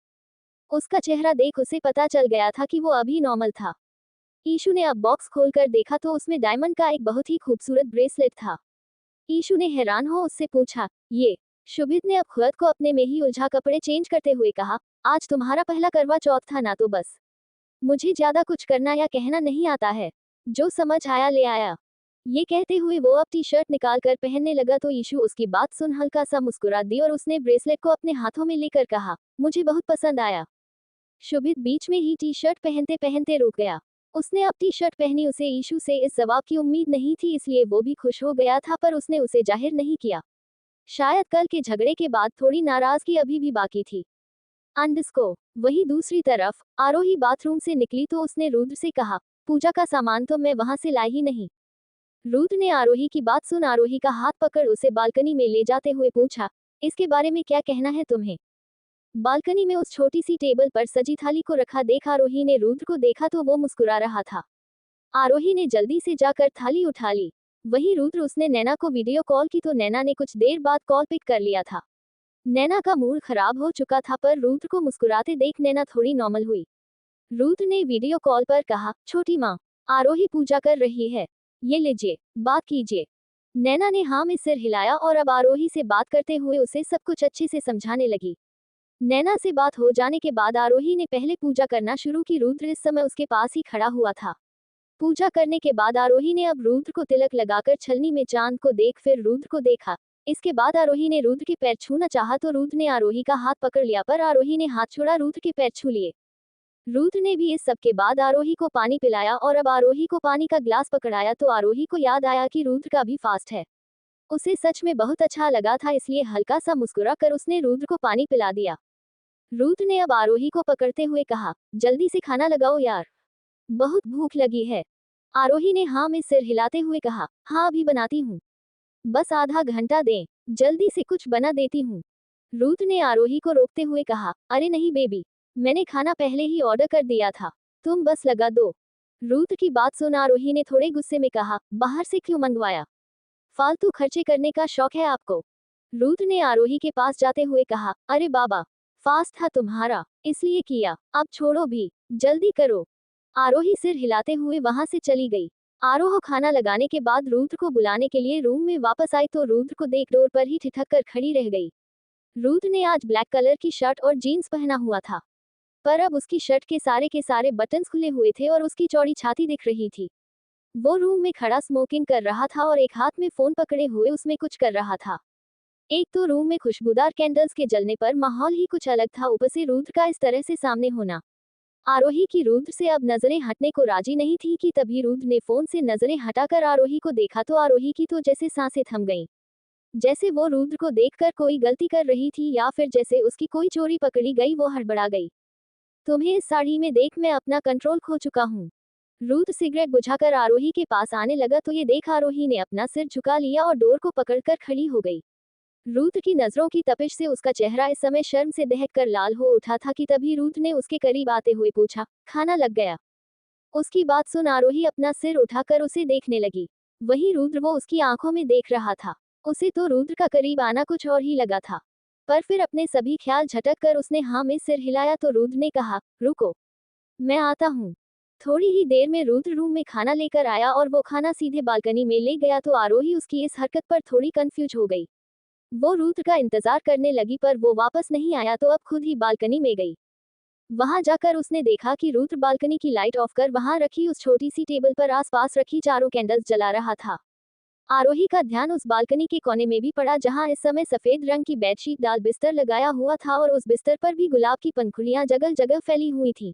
उसका चेहरा देख उसे पता चल गया था कि वो अभी नॉर्मल था। ईशू ने अब बॉक्स खोलकर देखा तो उसमें डायमंड का एक बहुत ही खूबसूरत ब्रेसलेट था। ईशू ने हैरान हो उससे पूछा, ये? शुभित ने अब खुद को अपने में ही उलझा कपड़े चेंज करते हुए कहा, आज तुम्हारा पहला करवा चौथ था ना, तो बस मुझे ज्यादा कुछ करना या कहना नहीं आता है, जो समझ आया ले आया। ये कहते हुए वो अब टी शर्ट निकाल कर पहनने लगा तो ईशू उसकी बात सुन हल्का सा मुस्कुरा दी और उसने ब्रेसलेट को अपने हाथों में लेकर कहा, मुझे बहुत पसंद आया। शुभित बीच में ही टी शर्ट पहनते पहनते रुक गया। उसने अब टी शर्ट पहनी। उसे ईशू से इस जवाब की उम्मीद नहीं थी, इसलिए वो भी खुश हो गया था, पर उसने उसे जाहिर नहीं किया। शायद कल के झगड़े के बाद थोड़ी नाराजगी अभी भी बाकी थी। अंडस्को वही दूसरी तरफ आरोही बाथरूम से निकली तो उसने रुद्र से कहा, पूजा का सामान तो मैं वहां से लाई ही नहीं। रुद्र ने आरोही की बात सुन आरोही का हाथ पकड़ उसे बालकनी में ले जाते हुए पूछा, इसके बारे में क्या कहना है तुम्हें? बालकनी में उस छोटी सी टेबल पर सजी थाली को रखा देख आरोही ने रुद्र को देखा तो वो मुस्कुरा रहा था। आरोही ने जल्दी से जाकर थाली उठा ली। वही रुद्र उसने नैना को वीडियो कॉल की तो नैना ने कुछ देर बाद कॉल पिक कर लिया था। नैना का मूड खराब हो चुका था, पर रुद्र को मुस्कुराते देख नैना थोड़ी नॉर्मल हुई। रुद्र ने वीडियो कॉल पर कहा, छोटी माँ, आरोही पूजा कर रही है, ये लीजिए, बात कीजिए। नैना ने हाँ में सिर हिलाया और अब आरोही से बात करते हुए उसे सब कुछ अच्छे से समझाने लगी। नैना से बात हो जाने के बाद आरोही ने पहले पूजा करना शुरू की। रुद्र इस समय उसके पास ही खड़ा हुआ था। पूजा करने के बाद आरोही ने अब रुद्र को तिलक लगाकर छलनी में चांद को देख फिर रुद्र को देखा। इसके बाद आरोही ने रुद्र के पैर छूना चाहा तो रुद्र ने आरोही का हाथ पकड़ लिया, पर आरोही ने हाथ छोड़ा, रुद्र के पैर छू लिए। रुद्र ने भी इस सब के बाद आरोही को पानी पिलाया और अब आरोही को पानी का ग्लास पकड़ाया तो आरोही को याद आया कि रुद्र का भी फास्ट है। उसे सच में बहुत अच्छा लगा था, इसलिए हल्का सा मुस्कुरा कर उसने रुद्र को पानी पिला दिया। रुद्र ने अब आरोही को पकड़ते हुए कहा, जल्दी से खाना लगाओ यार, बहुत भूख लगी है। आरोही ने हाँ में सिर हिलाते हुए कहा, हाँ अभी बनाती हूँ, बस आधा घंटा दें, जल्दी से कुछ बना देती हूँ। रुद्र ने आरोही को रोकते हुए कहा, अरे नहीं बेबी, मैंने खाना पहले ही ऑर्डर कर दिया था, तुम बस लगा दो। रुद्र की बात सुन आरोही ने थोड़े गुस्से में कहा, बाहर से क्यों मंगवाया? फालतू खर्चे करने का शौक है आपको? रुद्र ने आरोही के पास जाते हुए कहा, अरे बाबा, फास्ट था तुम्हारा, इसलिए किया, अब छोड़ो भी, जल्दी करो। आरोही सिर हिलाते हुए वहां से चली गई। आरोह खाना लगाने के बाद रुद्र को बुलाने के लिए रूम में वापस आई तो रुद्र को देख डोर पर ही ठिठक कर खड़ी रह गई। रुद्र ने आज ब्लैक कलर की शर्ट और जीन्स पहना हुआ था, पर अब उसकी शर्ट के सारे बटन्स खुले हुए थे और उसकी चौड़ी छाती दिख रही थी। वो रूम में खड़ा स्मोकिंग कर रहा था और एक हाथ में फोन पकड़े हुए उसमें कुछ कर रहा था। एक तो रूम में खुशबूदार कैंडल्स के जलने पर माहौल ही कुछ अलग था, ऊपर से रुद्र का इस तरह से सामने होना। आरोही की रुद्र से अब नजरें हटने को राजी नहीं थी कि तभी रुद्र ने फोन से नजरें हटाकर आरोही को देखा तो आरोही की तो जैसे सांसें थम गईं। जैसे वो रुद्र को देखकर कोई गलती कर रही थी या फिर जैसे उसकी कोई चोरी पकड़ी गई। वो हड़बड़ा गई। तुम्हें इस साड़ी में देख मैं अपना कंट्रोल खो चुका हूँ। रुद्र सिगरेट बुझाकर आरोही के पास आने लगा तो ये देख आरोही ने अपना सिर झुका लिया और डोर को पकड़कर खड़ी हो गई। रुद्र की नजरों की तपिश से उसका चेहरा इस समय शर्म से दहक कर लाल हो उठा था कि तभी रुद्र ने उसके करीब आते हुए पूछा, खाना लग गया? उसकी बात सुन आरोही अपना सिर उठाकर उसे देखने लगी। वहीं रुद्र वो उसकी आंखों में देख रहा था। उसे तो रुद्र का करीब आना कुछ और ही लगा था, पर फिर अपने सभी ख्याल झटक कर उसने हाँ में सिर हिलाया तो रुद्र ने कहा, रुको, मैं आता हूँ। थोड़ी ही देर में रुद्र रूम में खाना लेकर आया और वो खाना सीधे बालकनी में ले गया तो आरोही उसकी इस हरकत पर थोड़ी कंफ्यूज हो गई। वो रुद्र का इंतजार करने लगी पर वो वापस नहीं आया तो अब खुद ही बालकनी में गई। वहां जाकर उसने देखा कि रुद्र बालकनी की लाइट ऑफ कर वहां रखी उस छोटी सी टेबल पर आसपास रखी चारों कैंडल्स जला रहा था। आरोही का ध्यान उस बालकनी के कोने में भी पड़ा जहां इस समय सफेद रंग की बेडशीट डाल बिस्तर लगाया हुआ था और उस बिस्तर पर भी गुलाब की पंखुड़ियां जगह जगह फैली हुई थी।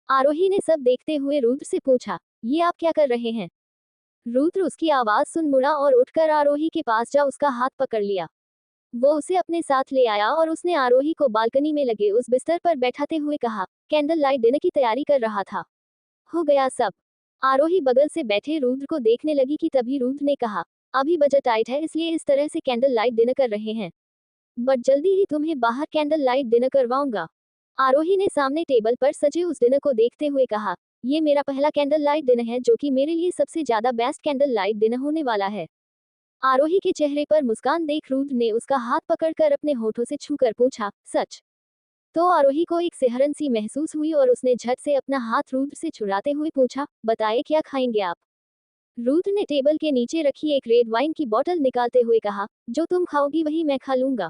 आरोही ने सब देखते हुए रुद्र से पूछा, ये आप क्या कर रहे हैं? रुद्र उसकी आवाज सुन मुड़ा और उठकर आरोही के पास जा उसका हाथ पकड़ लिया। वो उसे अपने साथ ले आया और उसने आरोही को बालकनी में लगे उस बिस्तर पर बैठाते हुए कहा, कैंडल लाइट डिनर की तैयारी कर रहा था। हो गया सब। आरोही बगल से बैठे रुद्र को देखने लगी कि तभी रुद्र ने कहा, अभी बजट टाइट है इसलिए इस तरह से कैंडल लाइट डिनर कर रहे हैं, बट जल्दी ही तुम्हें बाहर कैंडल लाइट डिनर करवाऊंगा। आरोही ने सामने टेबल पर सजे उस डिनर को देखते हुए कहा, ये मेरा पहला कैंडल लाइट डिनर है जो कि मेरे लिए सबसे ज्यादा बेस्ट कैंडल लाइट डिनर होने वाला है। आरोही के चेहरे पर मुस्कान देख रुद्र ने उसका हाथ पकड़कर अपने होठों से छूकर पूछा, सच? तो आरोही को एक सिहरन सी महसूस हुई और उसने झट से अपना हाथ रुद्र से छुड़ाते हुए पूछा, बताइए क्या खाएंगे आप? रुद्र ने टेबल के नीचे रखी एक रेड वाइन की बोतल निकालते हुए कहा, जो तुम खाओगी वही मैं खा लूंगा।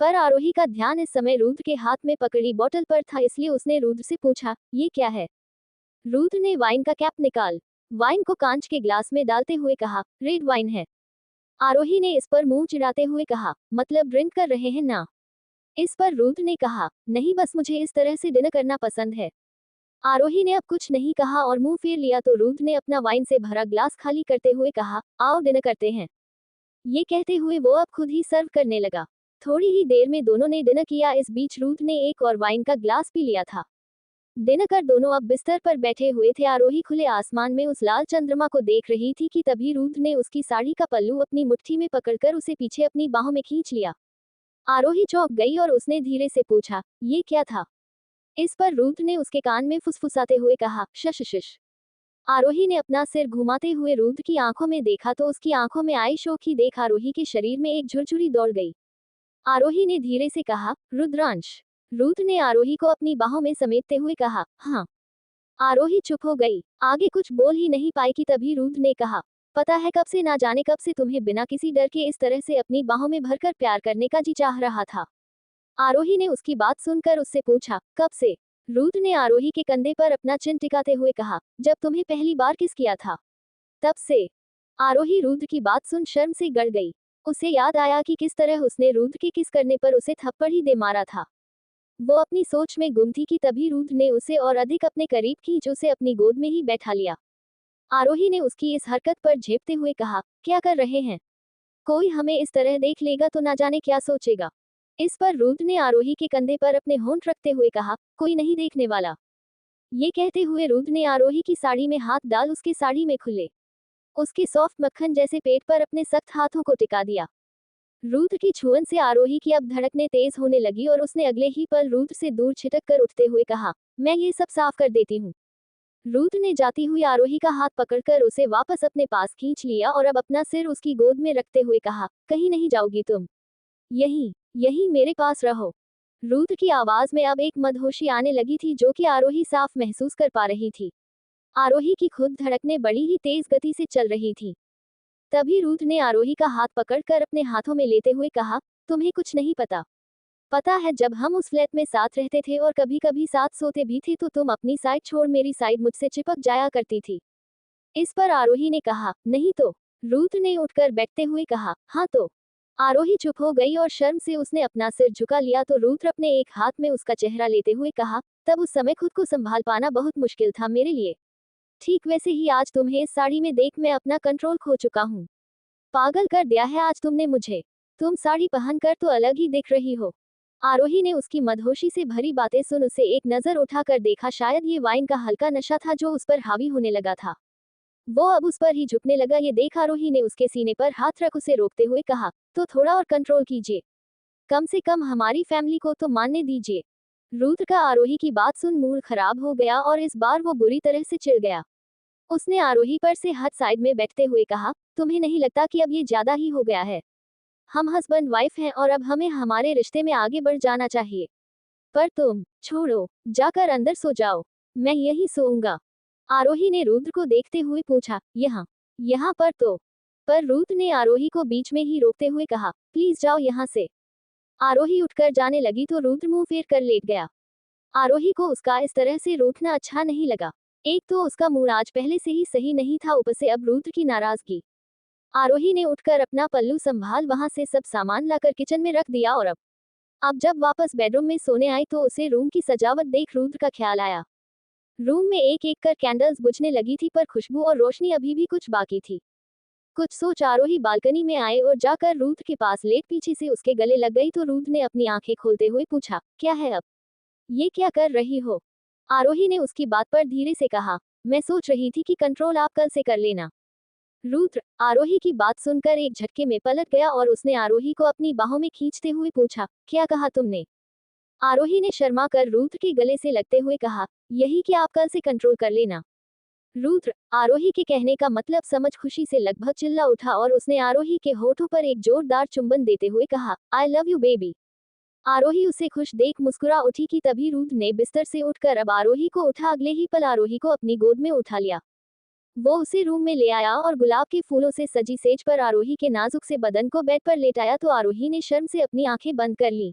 पर आरोही का ध्यान इस समय रुद्र के हाथ में पकड़ी बोतल पर था इसलिए उसने रुद्र से पूछा, ये क्या है? रुद्र ने वाइन का कैप निकाल वाइन को कांच के ग्लास में डालते हुए कहा, रेड वाइन है। आरोही ने इस पर मुंह चिढ़ाते हुए कहा, मतलब ड्रिंक कर रहे हैं ना? इस पर रुद्र ने कहा, नहीं बस मुझे इस तरह से डिनर करना पसंद है। आरोही ने अब कुछ नहीं कहा और मुंह फेर लिया तो रुद्र ने अपना वाइन से भरा ग्लास खाली करते हुए कहा, आओ डिनर करते हैं। ये कहते हुए वो अब खुद ही सर्व करने लगा। थोड़ी ही देर में दोनों ने डिनर किया। इस बीच रुद्र ने एक और वाइन का ग्लास पी लिया था। डिनर कर दोनों अब बिस्तर पर बैठे हुए थे। आरोही खुले आसमान में उस लाल चंद्रमा को देख रही थी कि तभी रुद्र ने उसकी साड़ी का पल्लू अपनी मुट्ठी में पकड़कर उसे पीछे अपनी बाहों में खींच लिया। आरोही चौंक गई और उसने धीरे से पूछा, ये क्या था? इस पर रुद्र ने उसके कान में फुसफुसाते हुए कहा, शश शश। आरोही ने अपना सिर घुमाते हुए रुद्र की आंखों में देखा तो उसकी आंखों में आई शोक ही देख आरोही के शरीर में एक झुरझुरी दौड़ गई। आरोही ने धीरे से कहा, रुद्रांश। रुद्र ने आरोही को अपनी बाहों में समेटते हुए कहा, हाँ। आरोही चुप हो गई, आगे कुछ बोल ही नहीं पाई कि तभी रुद्र ने कहा, पता है कब से ना जाने कब से तुम्हें बिना किसी डर के इस तरह से अपनी बाहों में भरकर प्यार करने का जी चाह रहा था। आरोही ने उसकी बात सुनकर उससे पूछा, कब से? रुद्र ने आरोही के कंधे पर अपना चिन टिकाते हुए कहा, जब तुम्हें पहली बार किस किया था तब से। आरोही रुद्र की बात सुन शर्म से गड़ गई। उसे याद आया कि किस तरह उसने रुद्र के किस करने पर उसे थप्पड़ ही दे मारा था। वो अपनी सोच में गुम थी कि तभी रुद्र ने उसे और अधिक अपने करीब खींच उसे अपनी गोद में ही बैठा लिया। आरोही ने उसकी इस हरकत पर झेपते हुए कहा, क्या कर रहे हैं? कोई हमें इस तरह देख लेगा तो ना जाने क्या सोचेगा। इस पर रुद्र ने आरोही के कंधे पर अपने होंठ रखते हुए कहा, कोई नहीं देखने वाला। ये कहते हुए रुद्र ने आरोही की साड़ी में हाथ डाल उसकी साड़ी में खुले उसके सॉफ्ट मक्खन जैसे पेट पर अपने सख्त हाथों को टिका दिया। रुद्र की छुअन से आरोही की अब धड़कनें तेज होने लगी और उसने अगले ही पल रुद्र से दूर छिटक कर उठते हुए कहा, मैं ये सब साफ कर देती हूँ। रुद्र ने जाती हुई आरोही का हाथ पकड़कर उसे वापस अपने पास खींच लिया और अब अपना सिर उसकी गोद में रखते हुए कहा, कहीं नहीं जाओगी तुम। यहीं यहीं मेरे पास रहो। रुद्र की आवाज में अब एक मदहोशी आने लगी थी जो कि आरोही साफ महसूस कर पा रही थी। आरोही की खुद धड़कनें बड़ी ही तेज गति से चल रही थी। तभी रुद्र ने आरोही का हाथ पकड़कर अपने हाथों में लेते हुए कहा, तुम्हें कुछ नहीं पता। पता है जब हम उस फ्लैट में साथ रहते थे और कभी कभी साथ सोते भी थे तो तुम अपनी साइड छोड़ मेरी साइड मुझसे चिपक जाया करती थी। इस पर आरोही ने कहा, नहीं तो। रुद्र ने उठकर बैठते हुए कहा, हाँ तो। आरोही चुप हो गई और शर्म से उसने अपना सिर झुका लिया तो रुद्र अपने एक हाथ में उसका चेहरा लेते हुए कहा, तब उस समय खुद को संभाल पाना बहुत मुश्किल था मेरे लिए। ठीक वैसे ही आज तुम्हें इस साड़ी में देख मैं अपना कंट्रोल खो चुका हूँ। पागल कर दिया है आज तुमने मुझे। तुम साड़ी पहनकर तो अलग ही दिख रही हो। आरोही ने उसकी मदहोशी से भरी बातें सुन उसे एक नजर उठाकर देखा, शायद ये वाइन का हल्का नशा था जो उस पर हावी होने लगा था। वो अब उस पर ही झुकने लगा। ये देख आरोही ने उसके सीने पर हाथ रख उसे रोकते हुए कहा, तो थोड़ा और कंट्रोल कीजिए। कम से कम हमारी फैमिली को तो मानने दीजिए। रुद्र का आरोही की बात सुन मूड खराब हो गया और इस बार वो बुरी तरह से चिढ़ गया। उसने आरोही पर से हाथ साइड में बैठते हुए कहा, तुम्हें नहीं लगता कि अब ये ज्यादा ही हो गया है? हम हस्बैंड वाइफ हैं और अब हमें हमारे रिश्ते में आगे बढ़ जाना चाहिए। पर तुम छोड़ो, जाकर अंदर सो जाओ। मैं यहीं सोऊंगा। आरोही ने रुद्र को देखते हुए पूछा, यहाँ यहाँ पर तो। पर रुद्र ने आरोही को बीच में ही रोकते हुए कहा, प्लीज जाओ यहाँ से। आरोही उठकर जाने लगी तो रुद्र मुंह फेर कर लेट गया। आरोही को उसका इस तरह से रूठना अच्छा नहीं लगा। एक तो उसका मूड आज पहले से ही सही नहीं था, ऊपर से अब रुद्र की नाराजगी। आरोही ने उठकर अपना पल्लू संभाल वहां से सब सामान लाकर किचन में रख दिया और अब जब वापस बेडरूम में सोने आई तो उसे रूम की सजावट देख रुद्र का ख्याल आया। रूम में एक एक कर कैंडल्स बुझने लगी थी पर खुशबू और रोशनी अभी भी कुछ बाकी थी। कुछ सोच आरोही बालकनी में आए और जाकर रुद्र के पास लेट पीछे से उसके गले लग गई तो रुद्र ने अपनी आंखें खोलते हुए पूछा, क्या है अब? ये क्या कर रही हो? आरोही ने उसकी बात पर धीरे से कहा, मैं सोच रही थी कि कंट्रोल आप कल से कर लेना। रुद्र आरोही की बात सुनकर एक झटके में पलट गया और उसने आरोही को अपनी बाहों में खींचते हुए पूछा, क्या कहा तुमने? आरोही ने शर्मा कर रुद्र के गले से लगते हुए कहा, यही कि आप कल से कंट्रोल कर लेना। रुद्र आरोही के कहने का मतलब समझ खुशी से लगभग चिल्ला उठा और उसने आरोही के होठों पर एक जोरदार चुंबन देते हुए कहा, आई लव यू बेबी। आरोही उसे खुश देख मुस्कुरा उठी कि तभी रुद्र ने बिस्तर से उठकर अब आरोही को उठा अगले ही पल आरोही को अपनी गोद में उठा लिया। वो उसे रूम में ले आया और गुलाब के फूलों से सजी सेज पर आरोही के नाजुक से बदन को बेड पर लेटाया तो आरोही ने शर्म से अपनी आंखें बंद कर ली।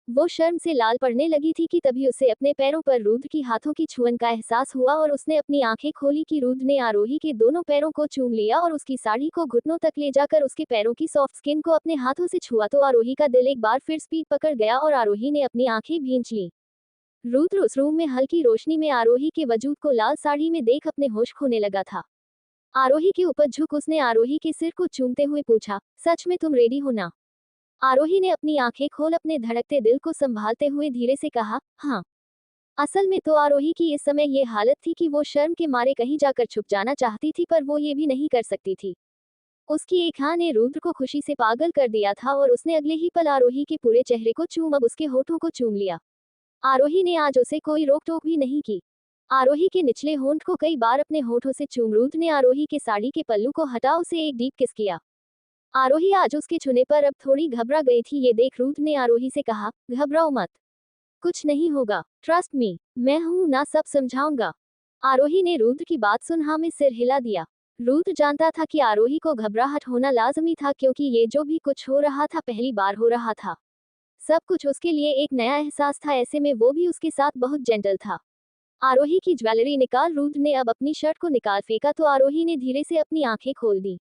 वो शर्म से लाल पड़ने लगी थी कि तभी उसे अपने पैरों पर रुद्र की हाथों की छुअन का एहसास हुआ और उसने अपनी आंखें खोली कि रुद्र ने आरोही के दोनों पैरों को चूम लिया और उसकी साड़ी को घुटनों तक ले जाकर उसके पैरों की सॉफ्ट स्किन को अपने हाथों से छुआ तो आरोही का दिल एक बार फिर स्पीड पकड़ गया और आरोही ने अपनी आंखें भींच ली। रुद्र उस रूम में हल्की रोशनी में आरोही के वजूद को लाल साड़ी में देख अपने होश खोने लगा था। आरोही के ऊपर झुक उसने आरोही के सिर को चूमते हुए पूछा, सच में तुम रेडी हो ना? आरोही ने अपनी आंखें खोल अपने धड़कते दिल को संभालते हुए धीरे से कहा, हाँ। असल में तो आरोही की इस समय ये हालत थी कि वो शर्म के मारे कहीं जाकर छुप जाना चाहती थी पर वो ये भी नहीं कर सकती थी। उसकी एक हाँ ने रुद्र को खुशी से पागल कर दिया था और उसने अगले ही पल आरोही के पूरे चेहरे को चूम अब उसके होठों को चूम लिया। आरोही ने आज उसे कोई रोक टोक भी नहीं की। आरोही के निचले होंठ को कई बार अपने होठों से चूम रुद्र ने आरोही के साड़ी के पल्लू को हटा उसे एक डीप किस किया। आरोही आज उसके छूने पर अब थोड़ी घबरा गई थी। ये देख रुद्र ने आरोही से कहा, घबराओ मत। कुछ नहीं होगा, ट्रस्ट मी, मैं हूं ना, सब समझाऊंगा। आरोही ने रुद्र की बात सुन हाँ में सिर हिला दिया। रुद्र जानता था कि आरोही को घबराहट होना लाजमी था क्योंकि ये जो भी कुछ हो रहा था पहली बार हो रहा था। सब कुछ उसके लिए एक नया एहसास था, ऐसे में वो भी उसके साथ बहुत जेंटल था। आरोही की ज्वेलरी निकाल रुद्र ने अब अपनी शर्ट को निकाल फेंका तो आरोही ने धीरे से अपनी आंखें खोल दी।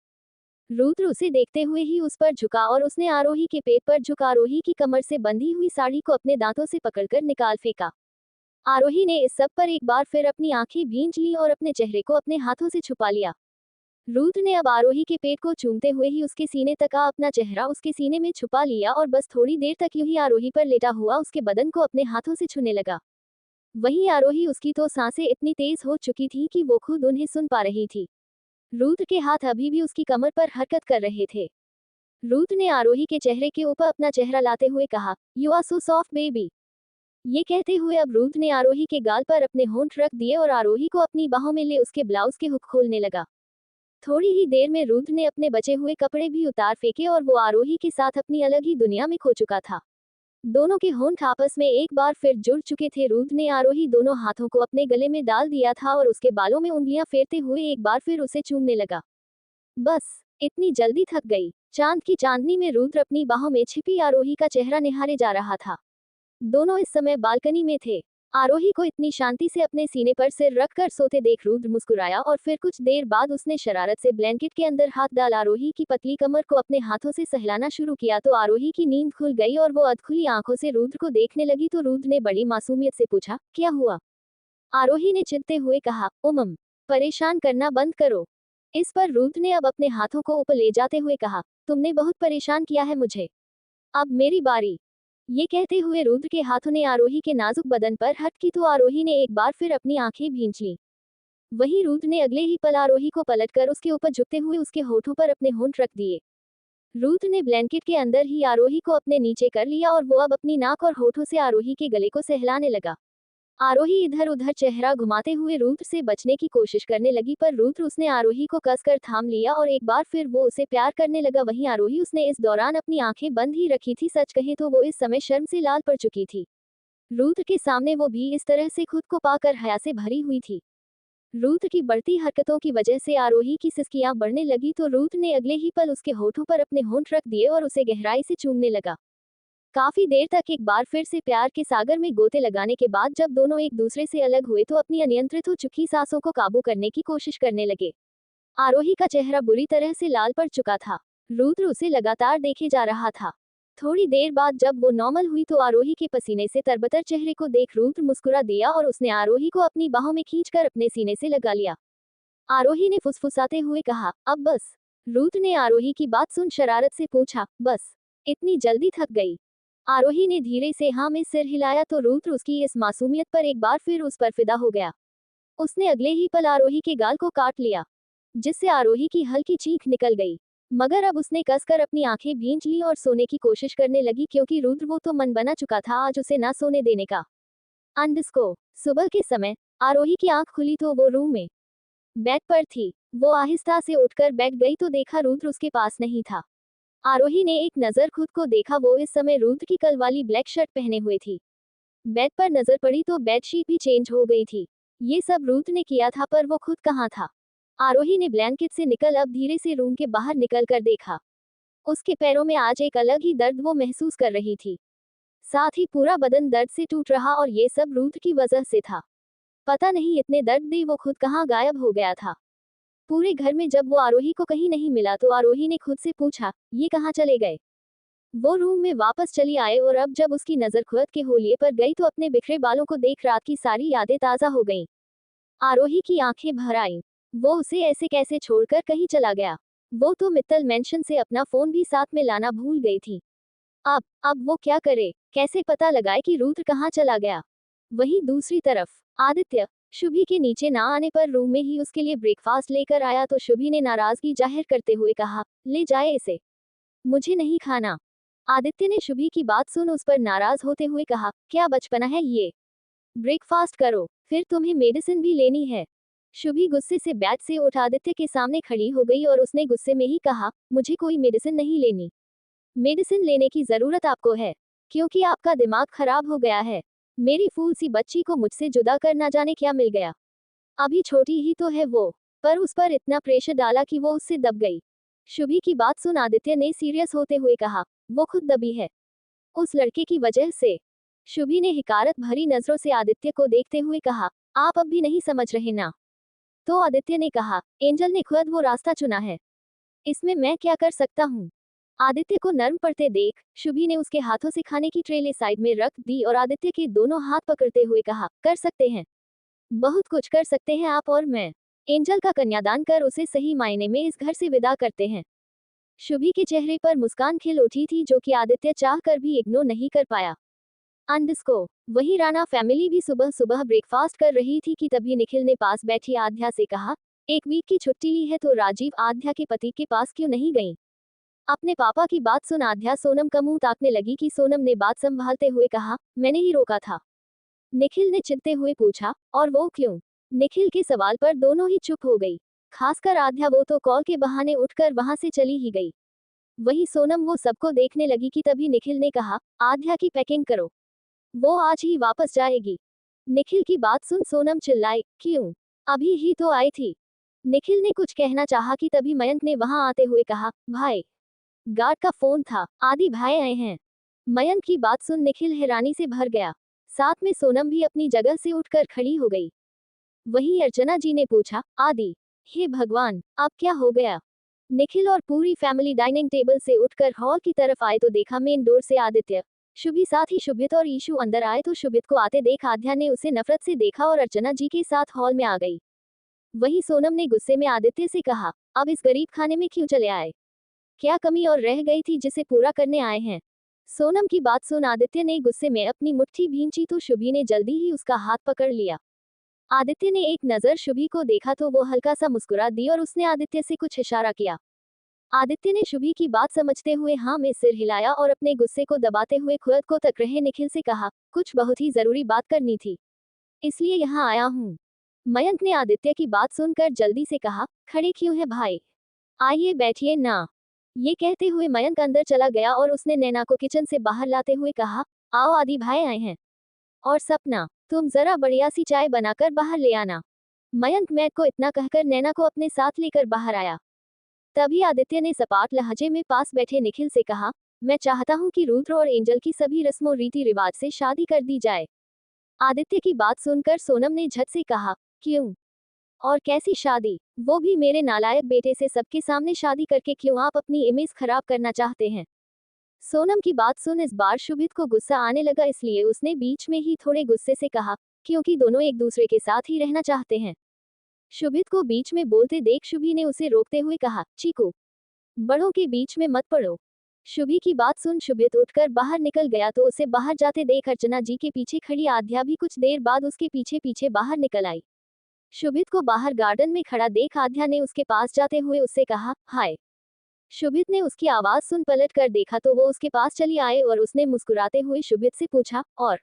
रुद्र उसे देखते हुए ही उस पर झुका और उसने आरोही के पेट पर झुक आरोही की कमर से बंधी हुई साड़ी को अपने दांतों से पकड़कर निकाल फेंका। आरोही ने इस सब पर एक बार फिर अपनी आंखें भींच ली और अपने चेहरे को अपने हाथों से छुपा लिया। रुद्र ने अब आरोही के पेट को चूमते हुए ही उसके सीने तक अपना चेहरा उसके सीने में छुपा लिया और बस थोड़ी देर तक यूं ही आरोही पर लेटा हुआ उसके बदन को अपने हाथों से छूने लगा। वहीं आरोही उसकी तो सांसें इतनी तेज हो चुकी थी कि वो खुद उन्हें सुन पा रही थी। रुद्र के हाथ अभी भी उसकी कमर पर हरकत कर रहे थे। रुद्र ने आरोही के चेहरे के ऊपर अपना चेहरा लाते हुए कहा, you are so soft baby. ये कहते हुए अब रुद्र ने आरोही के गाल पर अपने होंठ रख दिए और आरोही को अपनी बाहों में ले उसके ब्लाउज के हुक खोलने लगा। थोड़ी ही देर में रुद्र ने अपने बचे हुए कपड़े भी उतार फेंके और वो आरोही के साथ अपनी अलग ही दुनिया में खो चुका था। दोनों के होंठ आपस में एक बार फिर जुड़ चुके थे। रुद्र ने आरोही दोनों हाथों को अपने गले में डाल दिया था और उसके बालों में उंगलियां फेरते हुए एक बार फिर उसे चूमने लगा। बस इतनी जल्दी थक गई। चांद की चांदनी में रुद्र अपनी बाहों में छिपी आरोही का चेहरा निहारे जा रहा था। दोनों इस समय बालकनी में थे। आरोही को इतनी शांति से अपने सीने पर सिर रखकर सोते देख रुद्र मुस्कुराया और फिर कुछ देर बाद उसने शरारत से ब्लैंकेट के अंदर हाथ डाल आरोही की पतली कमर को अपने हाथों से सहलाना शुरू किया तो आरोही की नींद खुल गई और वो अधखुली आंखों से रुद्र को देखने लगी तो रुद्र ने बड़ी मासूमियत से पूछा, क्या हुआ? आरोही ने चिढ़ते हुए कहा, उमम, परेशान करना बंद करो। इस पर रुद्र ने अब अपने हाथों को ऊपर ले जाते हुए कहा, तुमने बहुत परेशान किया है मुझे, अब मेरी बारी। ये कहते हुए रुद्र के हाथों ने आरोही के नाजुक बदन पर हट की तो आरोही ने एक बार फिर अपनी आंखें भींच लीं। वहीं रुद्र ने अगले ही पल आरोही को पलटकर उसके ऊपर झुकते हुए उसके होठों पर अपने होंठ रख दिए। रुद्र ने ब्लैंकेट के अंदर ही आरोही को अपने नीचे कर लिया और वो अब अपनी नाक और होठों से आरोही के गले को सहलाने लगा। आरोही इधर उधर चेहरा घुमाते हुए रुद्र से बचने की कोशिश करने लगी पर रुद्र उसने आरोही को कसकर थाम लिया और एक बार फिर वो उसे प्यार करने लगा। वहीं आरोही उसने इस दौरान अपनी आंखें बंद ही रखी थी। सच कहे तो वो इस समय शर्म से लाल पड़ चुकी थी। रुद्र के सामने वो भी इस तरह से खुद को पाकर हया से भरी हुई थी। रुद्र की बढ़ती हरकतों की वजह से आरोही की सिसकियां बढ़ने लगी तो रुद्र ने अगले ही पल उसके होठों पर अपने होंठ रख दिए और उसे गहराई से चूमने लगा। काफी देर तक एक बार फिर से प्यार के सागर में गोते लगाने के बाद जब दोनों एक दूसरे से अलग हुए तो अपनी अनियंत्रित हो चुकी सांसों को काबू करने की कोशिश करने लगे। आरोही का चेहरा बुरी तरह से लाल पड़ चुका था। रुद्र उसे लगातार देखे जा रहा था। थोड़ी देर बाद जब वो नॉर्मल हुई तो आरोही के पसीने से तरबतर चेहरे को देख रुद्र मुस्कुरा दिया और उसने आरोही को अपनी बाहों में खींचकर अपने सीने से लगा लिया। आरोही ने फुसफुसाते हुए कहा, अब बस। रुद्र ने आरोही की बात सुन शरारत से पूछा, बस इतनी जल्दी थक गई? आरोही ने धीरे से हाँ में सिर हिलाया तो रुद्र उसकी इस मासूमियत पर एक बार फिर उस पर फिदा हो गया। उसने अगले ही पल आरोही के गाल को काट लिया, जिससे आरोही की हल्की चीख निकल गई। मगर अब उसने कसकर अपनी आंखें भींच ली और सोने की कोशिश करने लगी क्योंकि रुद्र वो तो मन बना चुका था आज उसे ना सोने देने का। अंडस्को सुबह के समय आरोही की आंख खुली तो वो रूम में बेड पर थी। वो आहिस्ता से उठकर बैठ गई तो देखा रुद्र उसके पास नहीं था। आरोही ने एक नजर खुद को देखा। वो इस समय रुद्र की कल वाली ब्लैक शर्ट पहने हुए थी। बेड पर नजर पड़ी तो बेडशीट भी चेंज हो गई थी। ये सब रुद्र ने किया था पर वो खुद कहाँ था? आरोही ने ब्लैंकेट से निकल अब धीरे से रूम के बाहर निकल कर देखा। उसके पैरों में आज एक अलग ही दर्द वो महसूस कर रही थी। साथ ही पूरा बदन दर्द से टूट रहा और ये सब रुद्र की वजह से था। पता नहीं इतने दर्द दे वो खुद कहाँ गायब हो गया था। पूरे घर में जब वो आरोही को कहीं नहीं मिला तो आरोही ने खुद से पूछा, ये कहाँ चले गए? वो रूम में वापस चली आए और अब जब उसकी नजर खुद के होलिये पर गई तो अपने बिखरे बालों को देख रात की सारी यादें ताजा हो गईं। आरोही की आंखें भर आईं। वो उसे ऐसे कैसे छोड़कर कहीं चला गया? वो तो मित्तल मेंशन से अपना फोन भी साथ में लाना भूल गई थी। अब वो क्या करे? कैसे पता लगाए कि रुद्र कहाँ चला गया? वहीं दूसरी तरफ आदित्य शुभी के नीचे ना आने पर रूम में ही उसके लिए ब्रेकफास्ट लेकर आया तो शुभी ने नाराजगी जाहिर करते हुए कहा, ले जाए इसे, मुझे नहीं खाना। आदित्य ने शुभी की बात सुन उस पर नाराज होते हुए कहा, क्या बचपना है ये? ब्रेकफास्ट करो, फिर तुम्हें मेडिसिन भी लेनी है। शुभी गुस्से से बेड से उठ आदित्य के सामने खड़ी हो गई और उसने गुस्से में ही कहा, मुझे कोई मेडिसिन नहीं लेनी। मेडिसिन लेने की जरूरत आपको है, क्योंकि आपका दिमाग खराब हो गया है। मेरी फूल सी बच्ची को मुझसे जुदा कर ना जाने क्या मिल गया। अभी छोटी ही तो है वो, पर उस पर इतना प्रेशर डाला कि वो उससे दब गई। शुभी की बात सुन आदित्य ने सीरियस होते हुए कहा, वो खुद दबी है, उस लड़के की वजह से। शुभी ने हिकारत भरी नजरों से आदित्य को देखते हुए कहा, आप अब भी नहीं समझ रहे ना? तो आदित्य ने कहा, एंजल ने खुद वो रास्ता चुना है, इसमें मैं क्या कर सकता हूँ? आदित्य को नर्म पड़ते देख शुभी ने उसके हाथों से खाने की ट्रेले साइड में रख दी और आदित्य के दोनों हाथ पकड़ते हुए कहा, कर सकते हैं, बहुत कुछ कर सकते हैं आप और मैं। एंजल का कन्यादान कर उसे सही मायने में इस घर से विदा करते हैं। शुभी के चेहरे पर मुस्कान खिल उठी थी जो कि आदित्य चाह कर भी इग्नोर नहीं कर पाया। अंडस्को वही राणा फैमिली भी सुबह सुबह ब्रेकफास्ट कर रही थी कि तभी निखिल ने पास बैठी आध्या से कहा, एक वीक की छुट्टी ली है तो राजीव आध्या के पति के पास क्यों नहीं गई? अपने पापा की बात सुन आध्या सोनम का मुंह ताकने लगी कि सोनम ने बात संभालते हुए कहा, मैंने ही रोका था। निखिल ने चिढ़ते हुए पूछा, और वो क्यों? निखिल के सवाल पर दोनों ही चुप हो गई। खासकर आध्या, वो तो कॉल के बहाने उठकर वहां से चली ही गई। वही सोनम वो सबको देखने लगी कि तभी निखिल ने कहा, आध्या की पैकिंग करो, वो आज ही वापस जाएगी। निखिल की बात सुन सोनम चिल्लाई, क्यों? अभी ही तो आई थी। निखिल ने कुछ कहना चाहा कि तभी मयंक ने वहां आते हुए कहा, भाई, गार्ड का फोन था, आदि भाई आए हैं। मयंक की बात सुन निखिल हैरानी से भर गया। साथ में सोनम भी अपनी जगह से उठकर खड़ी हो गई। वहीं अर्चना जी ने पूछा, आदि, हे भगवान, अब क्या हो गया? निखिल और पूरी फैमिली डाइनिंग टेबल से उठकर हॉल की तरफ आए तो देखा मेन डोर से आदित्य, शुभी साथ ही शुभित और ईशु अंदर आए तो शुभित को आते देख आध्या ने उसे नफरत से देखा और अर्चना जी के साथ हॉल में आ गई। वहीं सोनम ने गुस्से में आदित्य से कहा, अब इस गरीब खाने में क्यों चले आए? क्या कमी और रह गई थी जिसे पूरा करने आए हैं? सोनम की बात सुन आदित्य ने गुस्से में अपनी मुट्ठी भींची तो शुभी ने जल्दी ही उसका हाथ पकड़ लिया। आदित्य ने एक नजर शुभी को देखा तो वो हल्का सा मुस्कुरा दी और उसने आदित्य से कुछ इशारा किया। आदित्य ने शुभी की बात समझते हुए हाँ में सिर हिलाया और अपने गुस्से को दबाते हुए खुद को तक रहे निखिल से कहा, कुछ बहुत ही जरूरी बात करनी थी, इसलिए यहाँ आया हूँ। मयंक ने आदित्य की बात सुनकर जल्दी से कहा, खड़े क्यों है भाई, आइए बैठिए ना। ये कहते हुए मयंक अंदर चला गया और उसने नैना को किचन से बाहर लाते हुए कहा, आओ आदि भाई आए हैं। और सपना, तुम जरा बढ़िया सी चाय बनाकर बाहर ले आना। मयंक मैक को इतना कहकर नैना को अपने साथ लेकर बाहर आया। तभी आदित्य ने सपाट लहजे में पास बैठे निखिल से कहा, मैं चाहता हूँ कि रुद्र और एंजल की सभी रस्मों रीति रिवाज से शादी कर दी जाए। आदित्य की बात सुनकर सोनम ने झट से कहा, क्यों? और कैसी शादी? वो भी मेरे नालायक बेटे से सबके सामने शादी करके क्यों आप अपनी इमेज खराब करना चाहते हैं? सोनम की बात सुन इस बार शुभित को गुस्सा आने लगा, इसलिए उसने बीच में ही थोड़े गुस्से से कहा, क्योंकि दोनों एक दूसरे के साथ ही रहना चाहते हैं। शुभित को बीच में बोलते देख शुभी ने उसे रोकते हुए कहा, चीकू, बड़ों के बीच में मत पड़ो। शुभी की बात सुन शुभित उठकर बाहर निकल गया तो उसे बाहर जाते देख अर्चना जी के पीछे खड़ी आध्या भी कुछ देर बाद उसके पीछे पीछे बाहर निकल आई। शुभित को बाहर गार्डन में खड़ा देख आध्या ने उसके पास जाते हुए उससे कहा, हाय। शुभित ने उसकी आवाज सुन पलट कर देखा तो वो उसके पास चली आए और उसने मुस्कुराते हुए शुभित से पूछा, और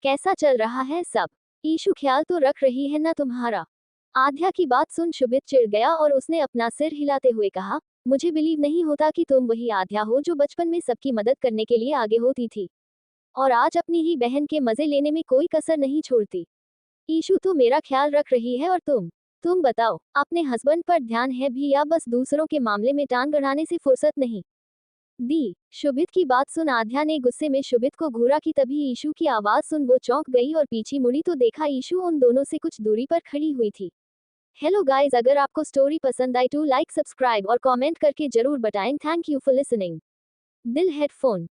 कैसा चल रहा है सब? ईशु ख्याल तो रख रही है ना तुम्हारा? आध्या की बात सुन शुभित चिढ़ गया और उसने अपना सिर हिलाते हुए कहा, मुझे बिलीव नहीं होता कि तुम वही आध्या हो जो बचपन में सबकी मदद करने के लिए आगे होती थी और आज अपनी ही बहन के मजे लेने में कोई कसर नहीं छोड़ती। ईशु तो मेरा ख्याल रख रही है और तुम बताओ, अपने हस्बैंड पर ध्यान है भी या बस दूसरों के मामले में टांग अड़ाने से फुर्सत नहीं? दी शुभित की बात सुन आध्या ने गुस्से में शुभित को घूरा कि तभी ईशु की आवाज सुन वो चौंक गई और पीछे मुड़ी तो देखा ईशु उन दोनों से कुछ दूरी पर खड़ी हुई थी। हेलो गाइस, अगर आपको स्टोरी पसंद आई तो लाइक, सब्सक्राइब और कमेंट करके जरूर बताएं। Thank you for listening. दिल हेडफोन।